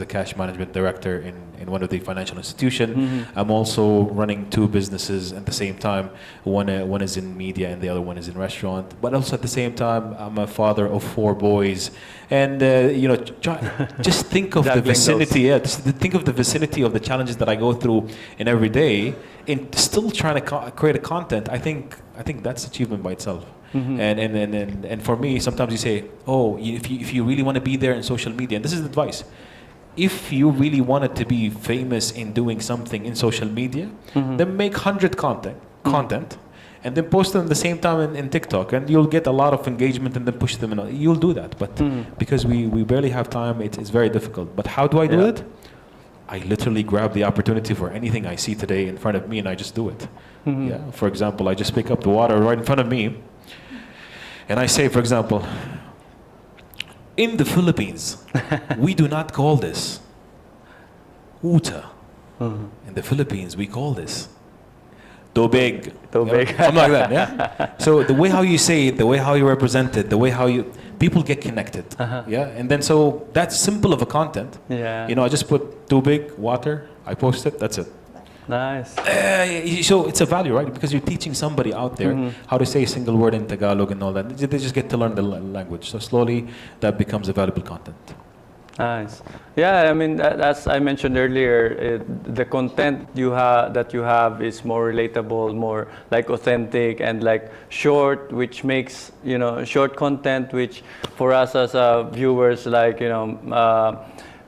a cash management director in one of the financial institutions. I'm also running 2 businesses at the same time. One is in media and the other one is in restaurant. But also at the same time, I'm a father of 4 boys. And just think of the vicinity. Yeah, just think of the vicinity of the challenges that I go through in every day, and still trying to create a content. I think that's achievement by itself. And for me, sometimes you say, oh, if you really want to be there in social media, and this is advice. If you really wanted to be famous in doing something in social media, then make 100 content, and then post them at the same time in TikTok, and you'll get a lot of engagement, and then push them. You'll do that, but because we barely have time, it's very difficult. But how do I do it? I literally grab the opportunity for anything I see today in front of me, and I just do it. Yeah. For example, I just pick up the water right in front of me, and I say, for example, in the Philippines, we do not call this uta. In the Philippines, we call this tubig. Something like that, yeah? So the way how you say it, the way how you represent it, the way how people get connected, yeah? And then so that's simple of a content. Yeah. I just put tubig, water, I post it, that's it. Nice. So it's a value, right? Because you're teaching somebody out there how to say a single word in Tagalog and all that. They just get to learn the language. So slowly that becomes a valuable content. Nice. Yeah, I mean, as I mentioned earlier, the content that you have is more relatable, more like authentic and like short, which makes, short content, which for us as viewers, like,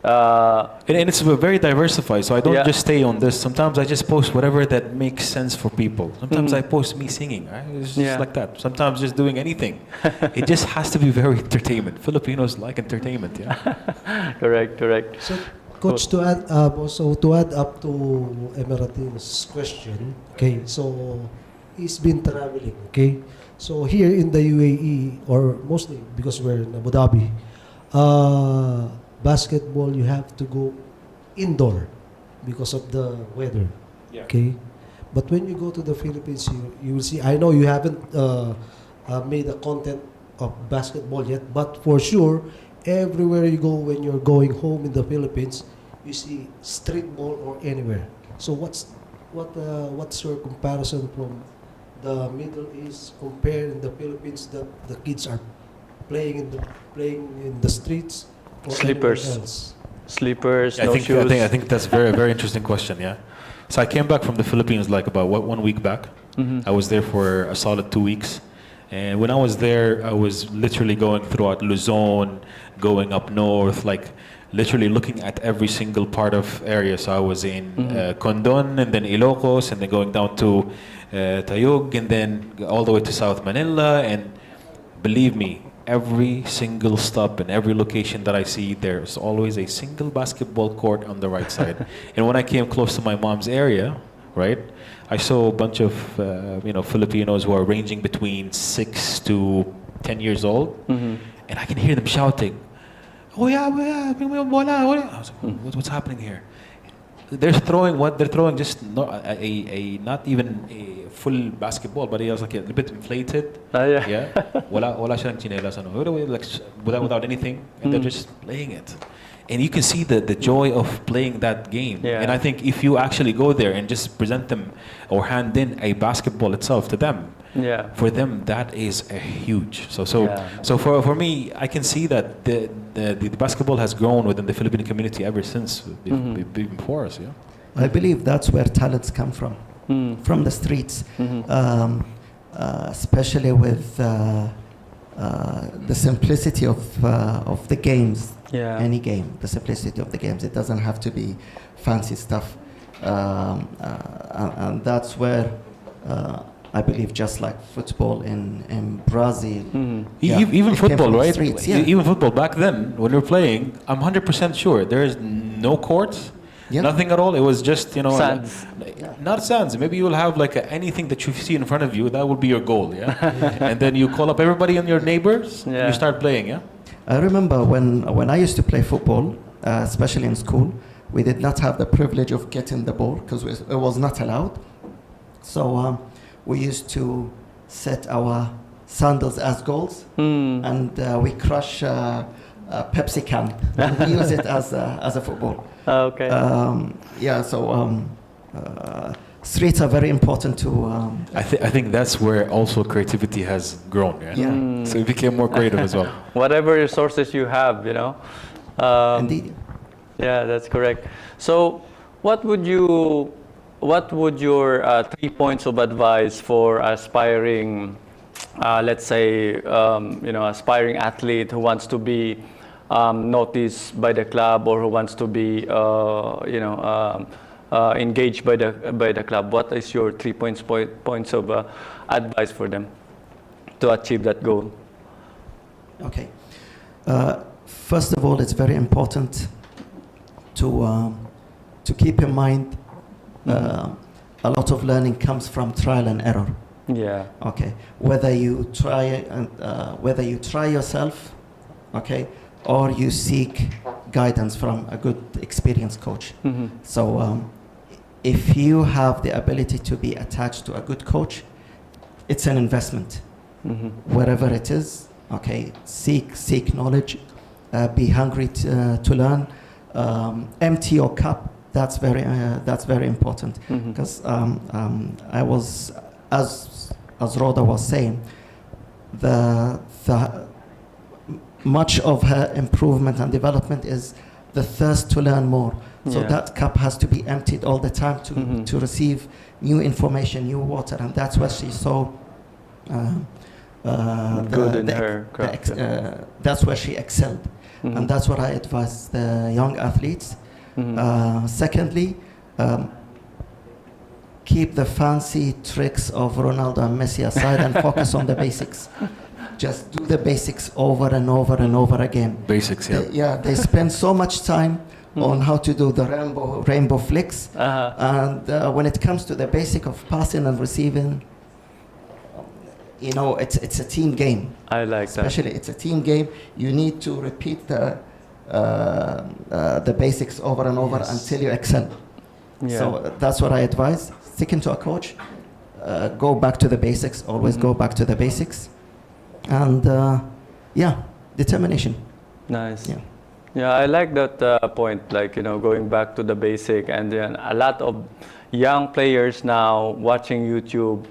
and it's very diversified, so I don't just stay on this. Sometimes I just post whatever that makes sense for people. Sometimes I post me singing, right? It's just like that. Sometimes just doing anything. It just has to be very entertainment. Filipinos like entertainment, yeah. Correct. So, Coach, to add up to Emiratino's question, okay, so he's been traveling, okay? So here in the UAE, or mostly because we're in Abu Dhabi, basketball, you have to go indoor because of the weather. Yeah. Okay, but when you go to the Philippines, you will see. I know you haven't made a content of basketball yet, but for sure, everywhere you go when you're going home in the Philippines, you see street ball or anywhere. So what's your comparison from the Middle East compared in the Philippines that the kids are playing in the streets? Slippers, no shoes. I think that's a very interesting question. Yeah. So I came back from the Philippines like about 1 week back. I was there for a solid 2 weeks, and when I was there, I was literally going throughout Luzon, going up north, like literally looking at every single part of area. So I was in Condon, and then Ilocos, and then going down to Tayug, and then all the way to South Manila. And believe me, every single stop and every location that I see, there's always a single basketball court on the right side. And when I came close to my mom's area, right, I saw a bunch of Filipinos who are ranging between 6 to 10 years old, and I can hear them shouting, "Oh yeah, bola." I was like, what's happening here? they're throwing what they're throwing, just not a not even a full basketball, but it was like a little bit inflated. Yeah. Yeah. Wala siyang tsinelas, ano. Like without anything, and they're just playing it. And you can see the joy of playing that game. Yeah. And I think if you actually go there and just present them or hand in a basketball itself to them, Yeah. for them that is a huge. Yeah. So for me, I can see that the basketball has grown within the Filipino community ever since before us. Yeah. I believe that's where talents come from the streets, especially with the simplicity of the games. Yeah. Any game, the simplicity of the games. It doesn't have to be fancy stuff, and that's where I believe, just like football in Brazil, Even it came football, from the right? streets, yeah. Even football back then, when we were playing, I'm 100% sure there is no courts. Yeah. Nothing at all. It was just, Sands. not sands. Maybe you will have like anything that you see in front of you. That will be your goal, yeah. And then you call up everybody and your neighbors. Yeah. You start playing, yeah. I remember when I used to play football, especially in school, we did not have the privilege of getting the ball because it was not allowed. So we used to set our sandals as goals, and we crush a Pepsi can and use it as a football. Okay. Streets are very important to. I think that's where also creativity has grown, yeah. Yeah. So it became more creative as well. Whatever resources you have, Indeed. Yeah, that's correct. So, what would your 3 points of advice for aspiring, let's say, aspiring athlete who wants to be noticed by the club or who wants to be, engaged by the club? What is your 3 points of advice for them to achieve that goal? Okay. First of all, it's very important to keep in mind a lot of learning comes from trial and error. Yeah. Okay. Whether you try yourself, okay, or you seek guidance from a good experienced coach. So if you have the ability to be attached to a good coach, it's an investment. Wherever it is, okay, seek knowledge, be hungry to learn, empty your cup. That's very important, because I was, as RHODA was saying, the much of her improvement and development is the thirst to learn more. So Yeah. that cup has to be emptied all the time to receive new information, new water, and that's what she saw. Good in her craft. That's where she excelled, and that's what I advise the young athletes. Secondly, keep the fancy tricks of Ronaldo and Messi aside and focus on the basics. Just do the basics over and over and over again. Basics, yeah. They spend so much time on how to do the rainbow flicks, and when it comes to the basic of passing and receiving, it's a team game. I like that. Especially, it's a team game. You need to repeat the basics over and over until you excel. Yeah. So that's what I advise. Sticking to a coach, go back to the basics. Always go back to the basics, and determination. Nice. Yeah. Yeah, I like that point, going back to the basic. And then a lot of young players now watching YouTube,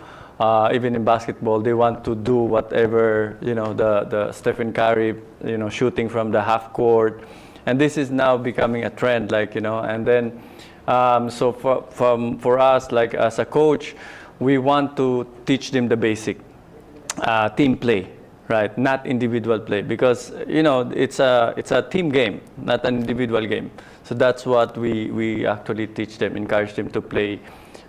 even in basketball, they want to do whatever, the Stephen Curry, shooting from the half court. And this is now becoming a trend, and then, so for us, as a coach, we want to teach them the basic team play. Right, not individual play, because it's a team game, not an individual game. So that's what we actually teach them, encourage them to play,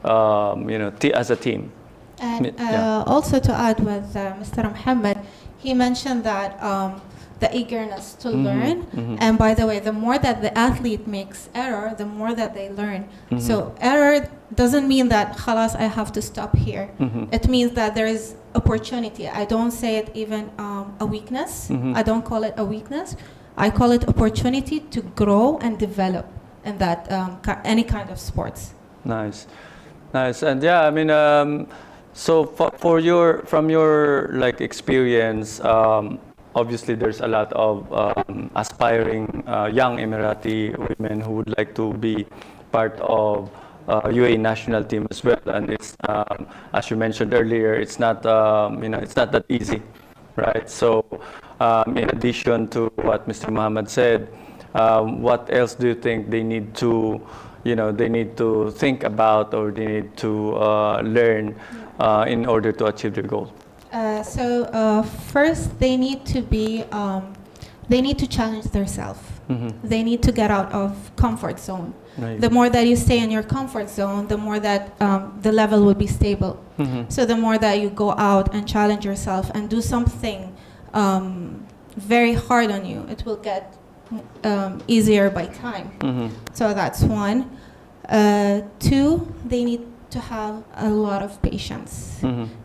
as a team. And also to add with Mr. Mohammed, he mentioned that the eagerness to learn. And by the way, the more that the athlete makes error, the more that they learn. So error doesn't mean that khalas, I have to stop here. It means that there is opportunity. I don't say it even a weakness. I don't call it a weakness. I call it opportunity to grow and develop. in that any kind of sports. Nice, nice, and yeah, I mean, so from your like experience, obviously there's a lot of aspiring young Emirati women who would like to be part of UAE national team as well, and it's as you mentioned earlier, it's not it's not that easy, right? So in addition to what Mr. Mohammed said, what else do you think they need to they need to think about, or they need to learn in order to achieve their goal? First, they need to be, they need to challenge themselves. They need to get out of comfort zone. Right. The more that you stay in your comfort zone, the more that the level will be stable. So the more that you go out and challenge yourself and do something very hard on you, it will get easier by time. So that's one. Two, they need to have a lot of patience,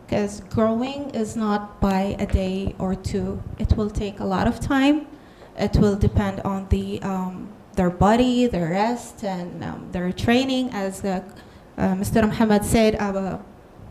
because growing is not by a day or two. It will take a lot of time. It will depend on their body, their rest, and their training. As Mr. Mohammed said,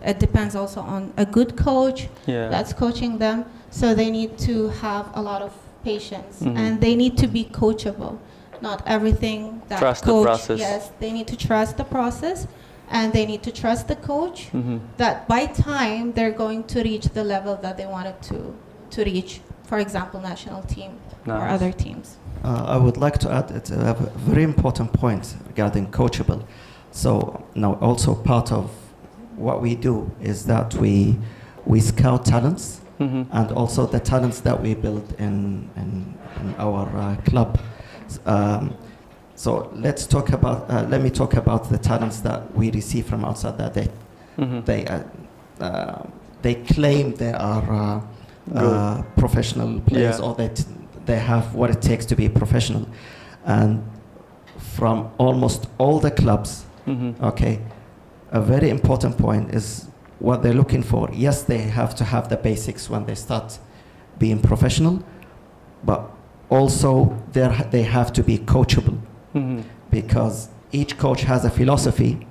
it depends also on a good coach that's coaching them. So they need to have a lot of patience, and they need to be coachable. Not everything that trust coach, the process. yes, they need to trust the process, and they need to trust the coach that by time they're going to reach the level that they wanted to reach, for example, national team or other teams. I would like to add a very important point regarding coachable. So now also part of what we do is that we scout talents, and also the talents that we build in our club. So let's talk about. Let me talk about the talents that we receive from outside. That they claim they are professional players, or that they have what it takes to be professional. And from almost all the clubs, okay, a very important point is what they're looking for. Yes, they have to have the basics when they start being professional, but also they have to be coachable, because each coach has a philosophy.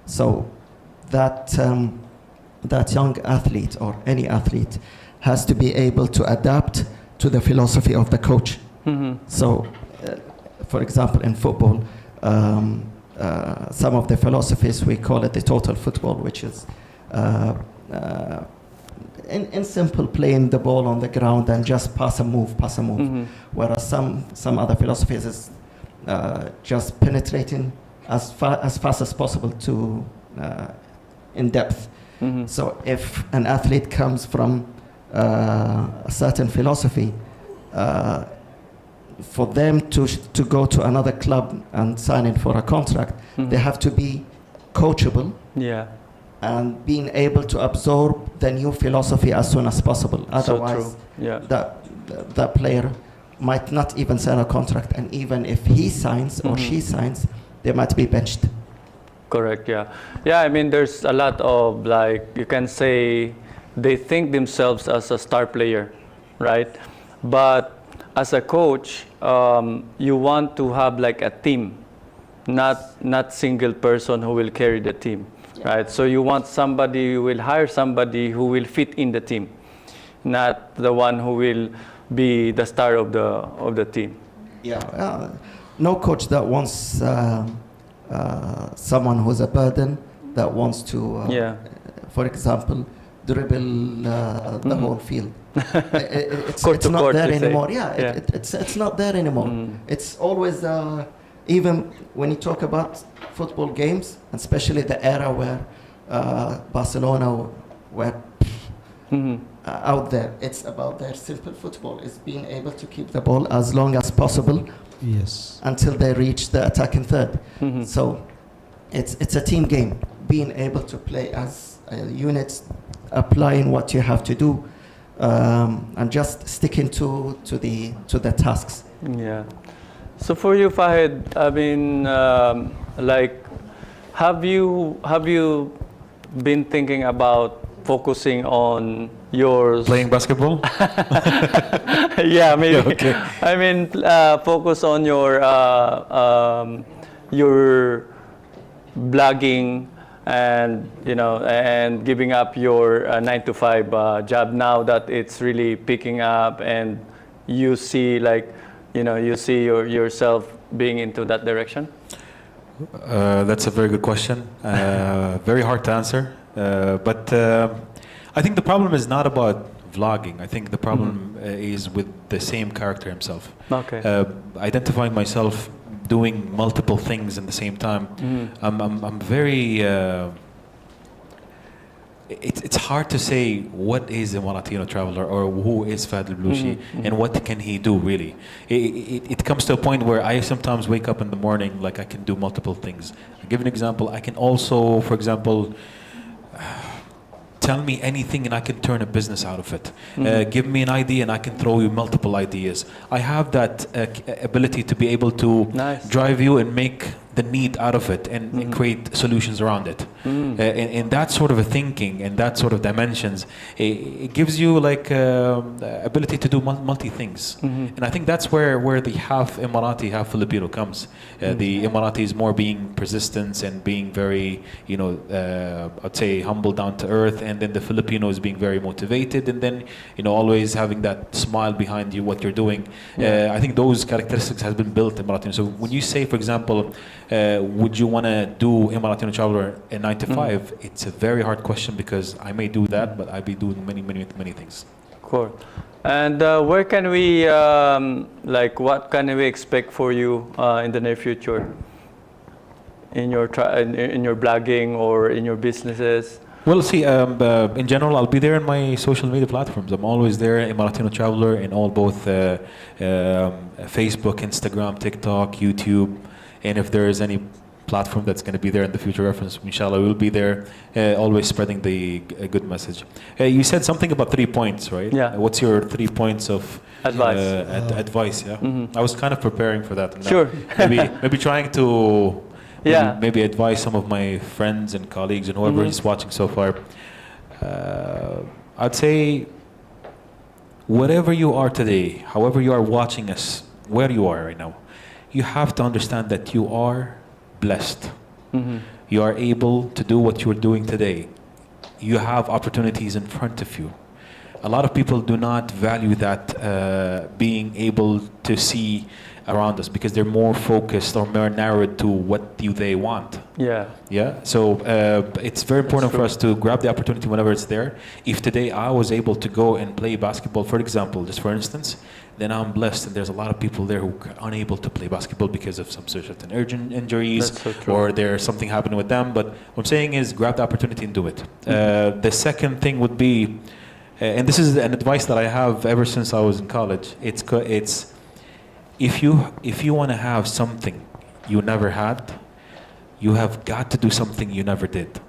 So that young athlete or any athlete has to be able to adapt to the philosophy of the coach. So, for example, in football, some of the philosophies, we call it the total football, which is in simple, playing the ball on the ground and just pass a move. Whereas some other philosophies is just penetrating as fast as possible to in depth. So if an athlete comes from a certain philosophy, for them to go to another club and sign in for a contract, they have to be coachable. And being able to absorb the new philosophy as soon as possible. Otherwise, that player might not even sign a contract, and even if he signs or she signs, they might be benched. Correct, yeah. I mean, there's a lot of, like, you can say, they think themselves as a star player, right? But as a coach, you want to have like a team, not single person who will carry the team. Right, so you want somebody, you will hire somebody who will fit in the team, not the one who will be the star of the team. No coach that wants someone who's a burden, that wants to, for example, dribble the whole field. It's not there anymore. It's not there anymore. It's always even when you talk about football games, especially the era where Barcelona were out there, it's about their simple football, is being able to keep the ball as long as possible, until they reach the attacking third. So it's a team game, being able to play as units, applying what you have to do, and just sticking to the tasks. So for you, Fahed, I mean, like, have you been thinking about focusing on your Playing basketball? Yeah, maybe. Okay. I mean, focus on your your blogging and and giving up your 9 to 5 job now that it's really picking up and you see you see yourself being into that direction? That's a very good question. Very hard to answer. But I think the problem is not about vlogging. I think the problem is with the same character himself. Okay. Identifying myself doing multiple things in the same time. I'm very. It's hard to say what is a Emaratino traveler or who is Fahd al-Baloushi and what can he do really. It comes to a point where I sometimes wake up in the morning like I can do multiple things. I'll give an example. I can also, for example, tell me anything and I can turn a business out of it. Give me an idea and I can throw you multiple ideas. I have that ability to be able to drive you and make the need out of it and create solutions around it. And that sort of a thinking and that sort of dimensions, it gives you like ability to do multi things. And I think that's where the half Emirati, half Filipino comes. The Emirati is more being persistent and being very, I'd say humble, down to earth, and then the Filipino is being very motivated, and then always having that smile behind you what you're doing. I think those characteristics has been built in Emaratino. So when you say, for example, would you want to do Emaratino Traveler in 9 to 5? It's a very hard question because I may do that, but I'll be doing many things. Cool. And where can we, what can we expect for you in the near future? In your blogging or in your businesses? Well, see, in general, I'll be there in my social media platforms. I'm always there, Emaratino Traveler, in both Facebook, Instagram, TikTok, YouTube. And if there is any platform that's going to be there in the future reference, inshallah, we'll be there, always spreading the good message. You said something about 3 points, right? Yeah. What's your 3 points of advice? Advice, yeah. I was kind of preparing for that. Sure. maybe trying to Yeah. maybe advise some of my friends and colleagues and whoever is watching so far. I'd say whatever you are today, however you are watching us, where you are right now, you have to understand that you are blessed. You are able to do what you are doing today. You have opportunities in front of you. A lot of people do not value that being able to see around us because they're more focused or more narrowed to what do they want. Yeah. So it's very important for us to grab the opportunity whenever it's there. If today I was able to go and play basketball, for example, just for instance, then I'm blessed, and there's a lot of people there who are unable to play basketball because of some certain urgent injuries or there's something happening with them. But what I'm saying is grab the opportunity and do it. The second thing would be, and this is an advice that I have ever since I was in college, it's if you want to have something you never had, you have got to do something you never did.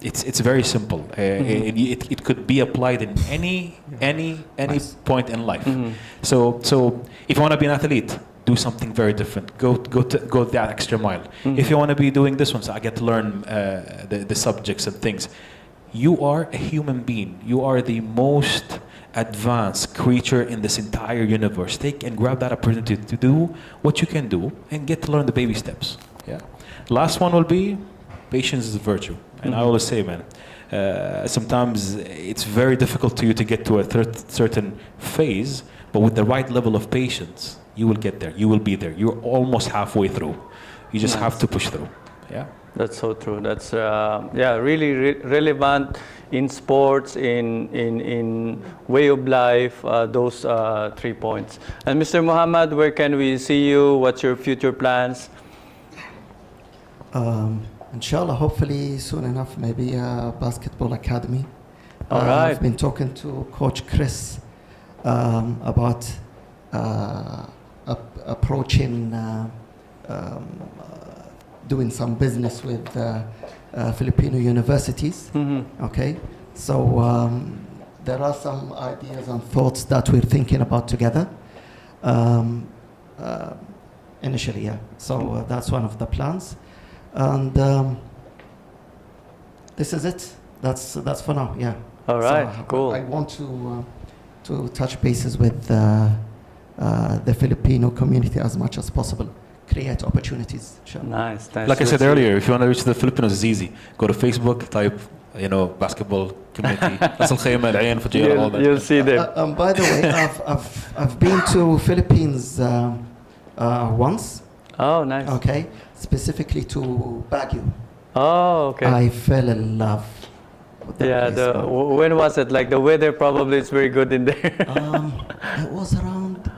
It's very simple. It could be applied in any point in life. So if you want to be an athlete, do something very different. Go that extra mile. If you want to be doing this one, so I get to learn the subjects and things. You are a human being. You are the most advanced creature in this entire universe. Take and grab that opportunity to do what you can do and get to learn the baby steps. Yeah. Last one will be patience is a virtue. And I always say, man, sometimes it's very difficult to you to get to a certain phase, but with the right level of patience, you will get there. You will be there. You're almost halfway through. You just have to push through. Yeah. That's so true. That's really relevant in sports, in way of life. Those 3 points. And Mr. Mohammed, where can we see you? What's your future plans? Inshallah, hopefully soon enough, maybe a basketball academy. All right. I've been talking to Coach Chris about approaching doing some business with Filipino universities. Okay, so there are some ideas and thoughts that we're thinking about together. Initially, yeah. So that's one of the plans, and this is it. That's for now. Yeah. All right. So cool. I want to touch bases with the Filipino community as much as possible. create opportunities. Inshallah. Nice. Like I said earlier, if you want to reach the Filipinos, it's easy. Go to Facebook, type, basketball community, Ras Al Khaimah, Al Ain, Fujairah, all that. You'll see them. By the way, I've been to Philippines once. Oh, nice. Okay, specifically to Baguio. Oh, okay. I fell in love with that place. When was it? Like the weather probably is very good in there.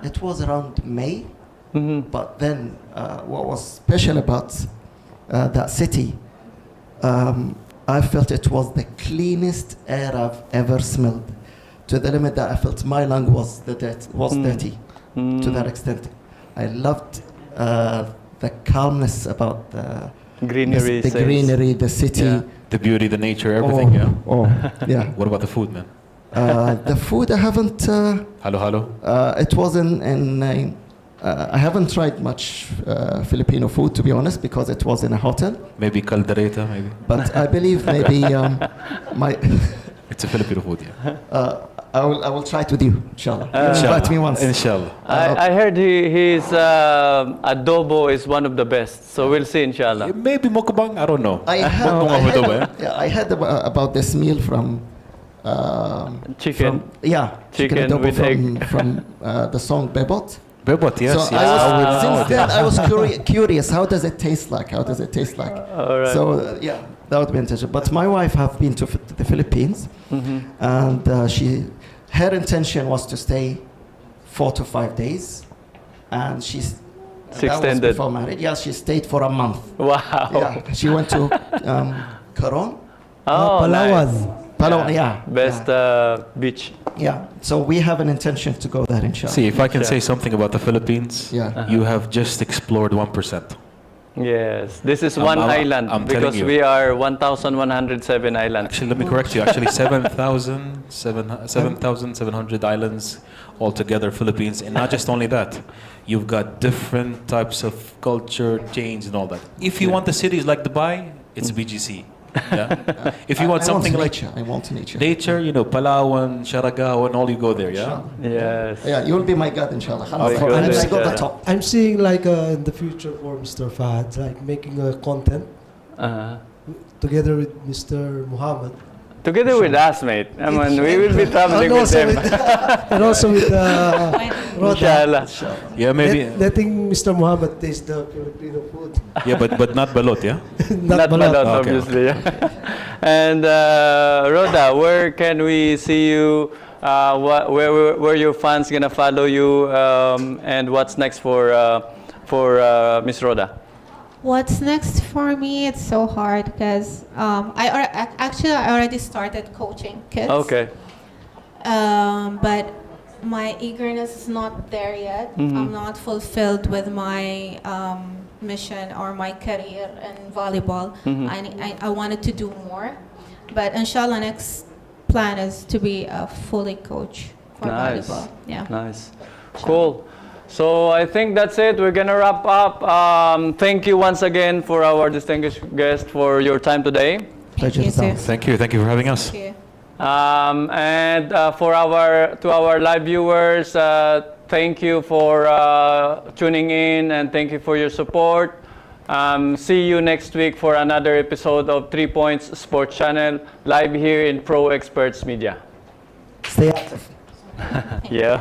It was around May. Mhm. But then, what was special about that city? I felt it was the cleanest air I've ever smelled, to the limit that I felt my lung was dirty to that extent. I loved the calmness about the Greenery. the greenery, the city. Yeah. The beauty, the nature, everything, yeah? Oh, yeah. What about the food, man? The food I haven't. Halo? It was I haven't tried much Filipino food, to be honest, because it was in a hotel. Maybe caldereta, maybe. But I believe maybe my. It's a Filipino food, yeah. I will try it with you, inshallah. Invite me once. Inshallah. I heard his adobo is one of the best, so we'll see, inshallah. Maybe mukbang, I don't know. I heard about this meal from. Chicken. Chicken adobo with egg. from the song Bebot. Bebot, yes. So yes. since then I was curious. How does it taste like? All right. So that would be interesting. But my wife have been to the Philippines, and her intention was to stay 4 to 5 days, and she's extended. That was before marriage. Yeah, she stayed for a month. Wow. Yeah, she went to Coron. Oh, Palawan. nice. Palawan, yeah. Best beach. Yeah, so we have an intention to go there, inshallah. See, if I can say something about the Philippines, Yeah. you have just explored 1%. Yes, this is one island I'm because telling you. we are 1,107 islands. Actually, let me correct you. Actually, 7,700 islands altogether, Philippines. And not just only that, you've got different types of culture, change, and all that. If you want the cities like Dubai, it's BGC. Yeah? If you want something like I want nature. nature, Palawan, Siargao, and all, you go there, yeah? Yes. Yeah, you'll be my God, inshallah. Oh, good. And I got Yeah. the top. I'm seeing like in the future for Mr. Fahad, like making a content together with Mr. Mohammed. Together with us, mate. I mean, we will be traveling with them. And also with Inshallah. Yeah, maybe. letting Mr. Mohammed taste the Filipino food. Yeah, but not balot, yeah? Not balot. Balot, Okay. obviously. And Rhoda, where can we see you? Where your fans gonna follow you? And what's next for Miss Rhoda? What's next for me? It's so hard because I already started coaching kids. Okay. But my eagerness is not there yet. I'm not fulfilled with my mission or my career in volleyball. I wanted to do more, but inshallah, next plan is to be a fully coach for Nice. volleyball. Yeah. Nice. Cool. So I think that's it. We're gonna wrap up. Thank you once again for our distinguished guest for your time today. Pleasure you, is ours. sir. Thank you for having us. Thank you. And to our live viewers, thank you for tuning in and thank you for your support. See you next week for another episode of 3 Points Sports Channel live here in Pro Experts Media. Stay active. Yeah.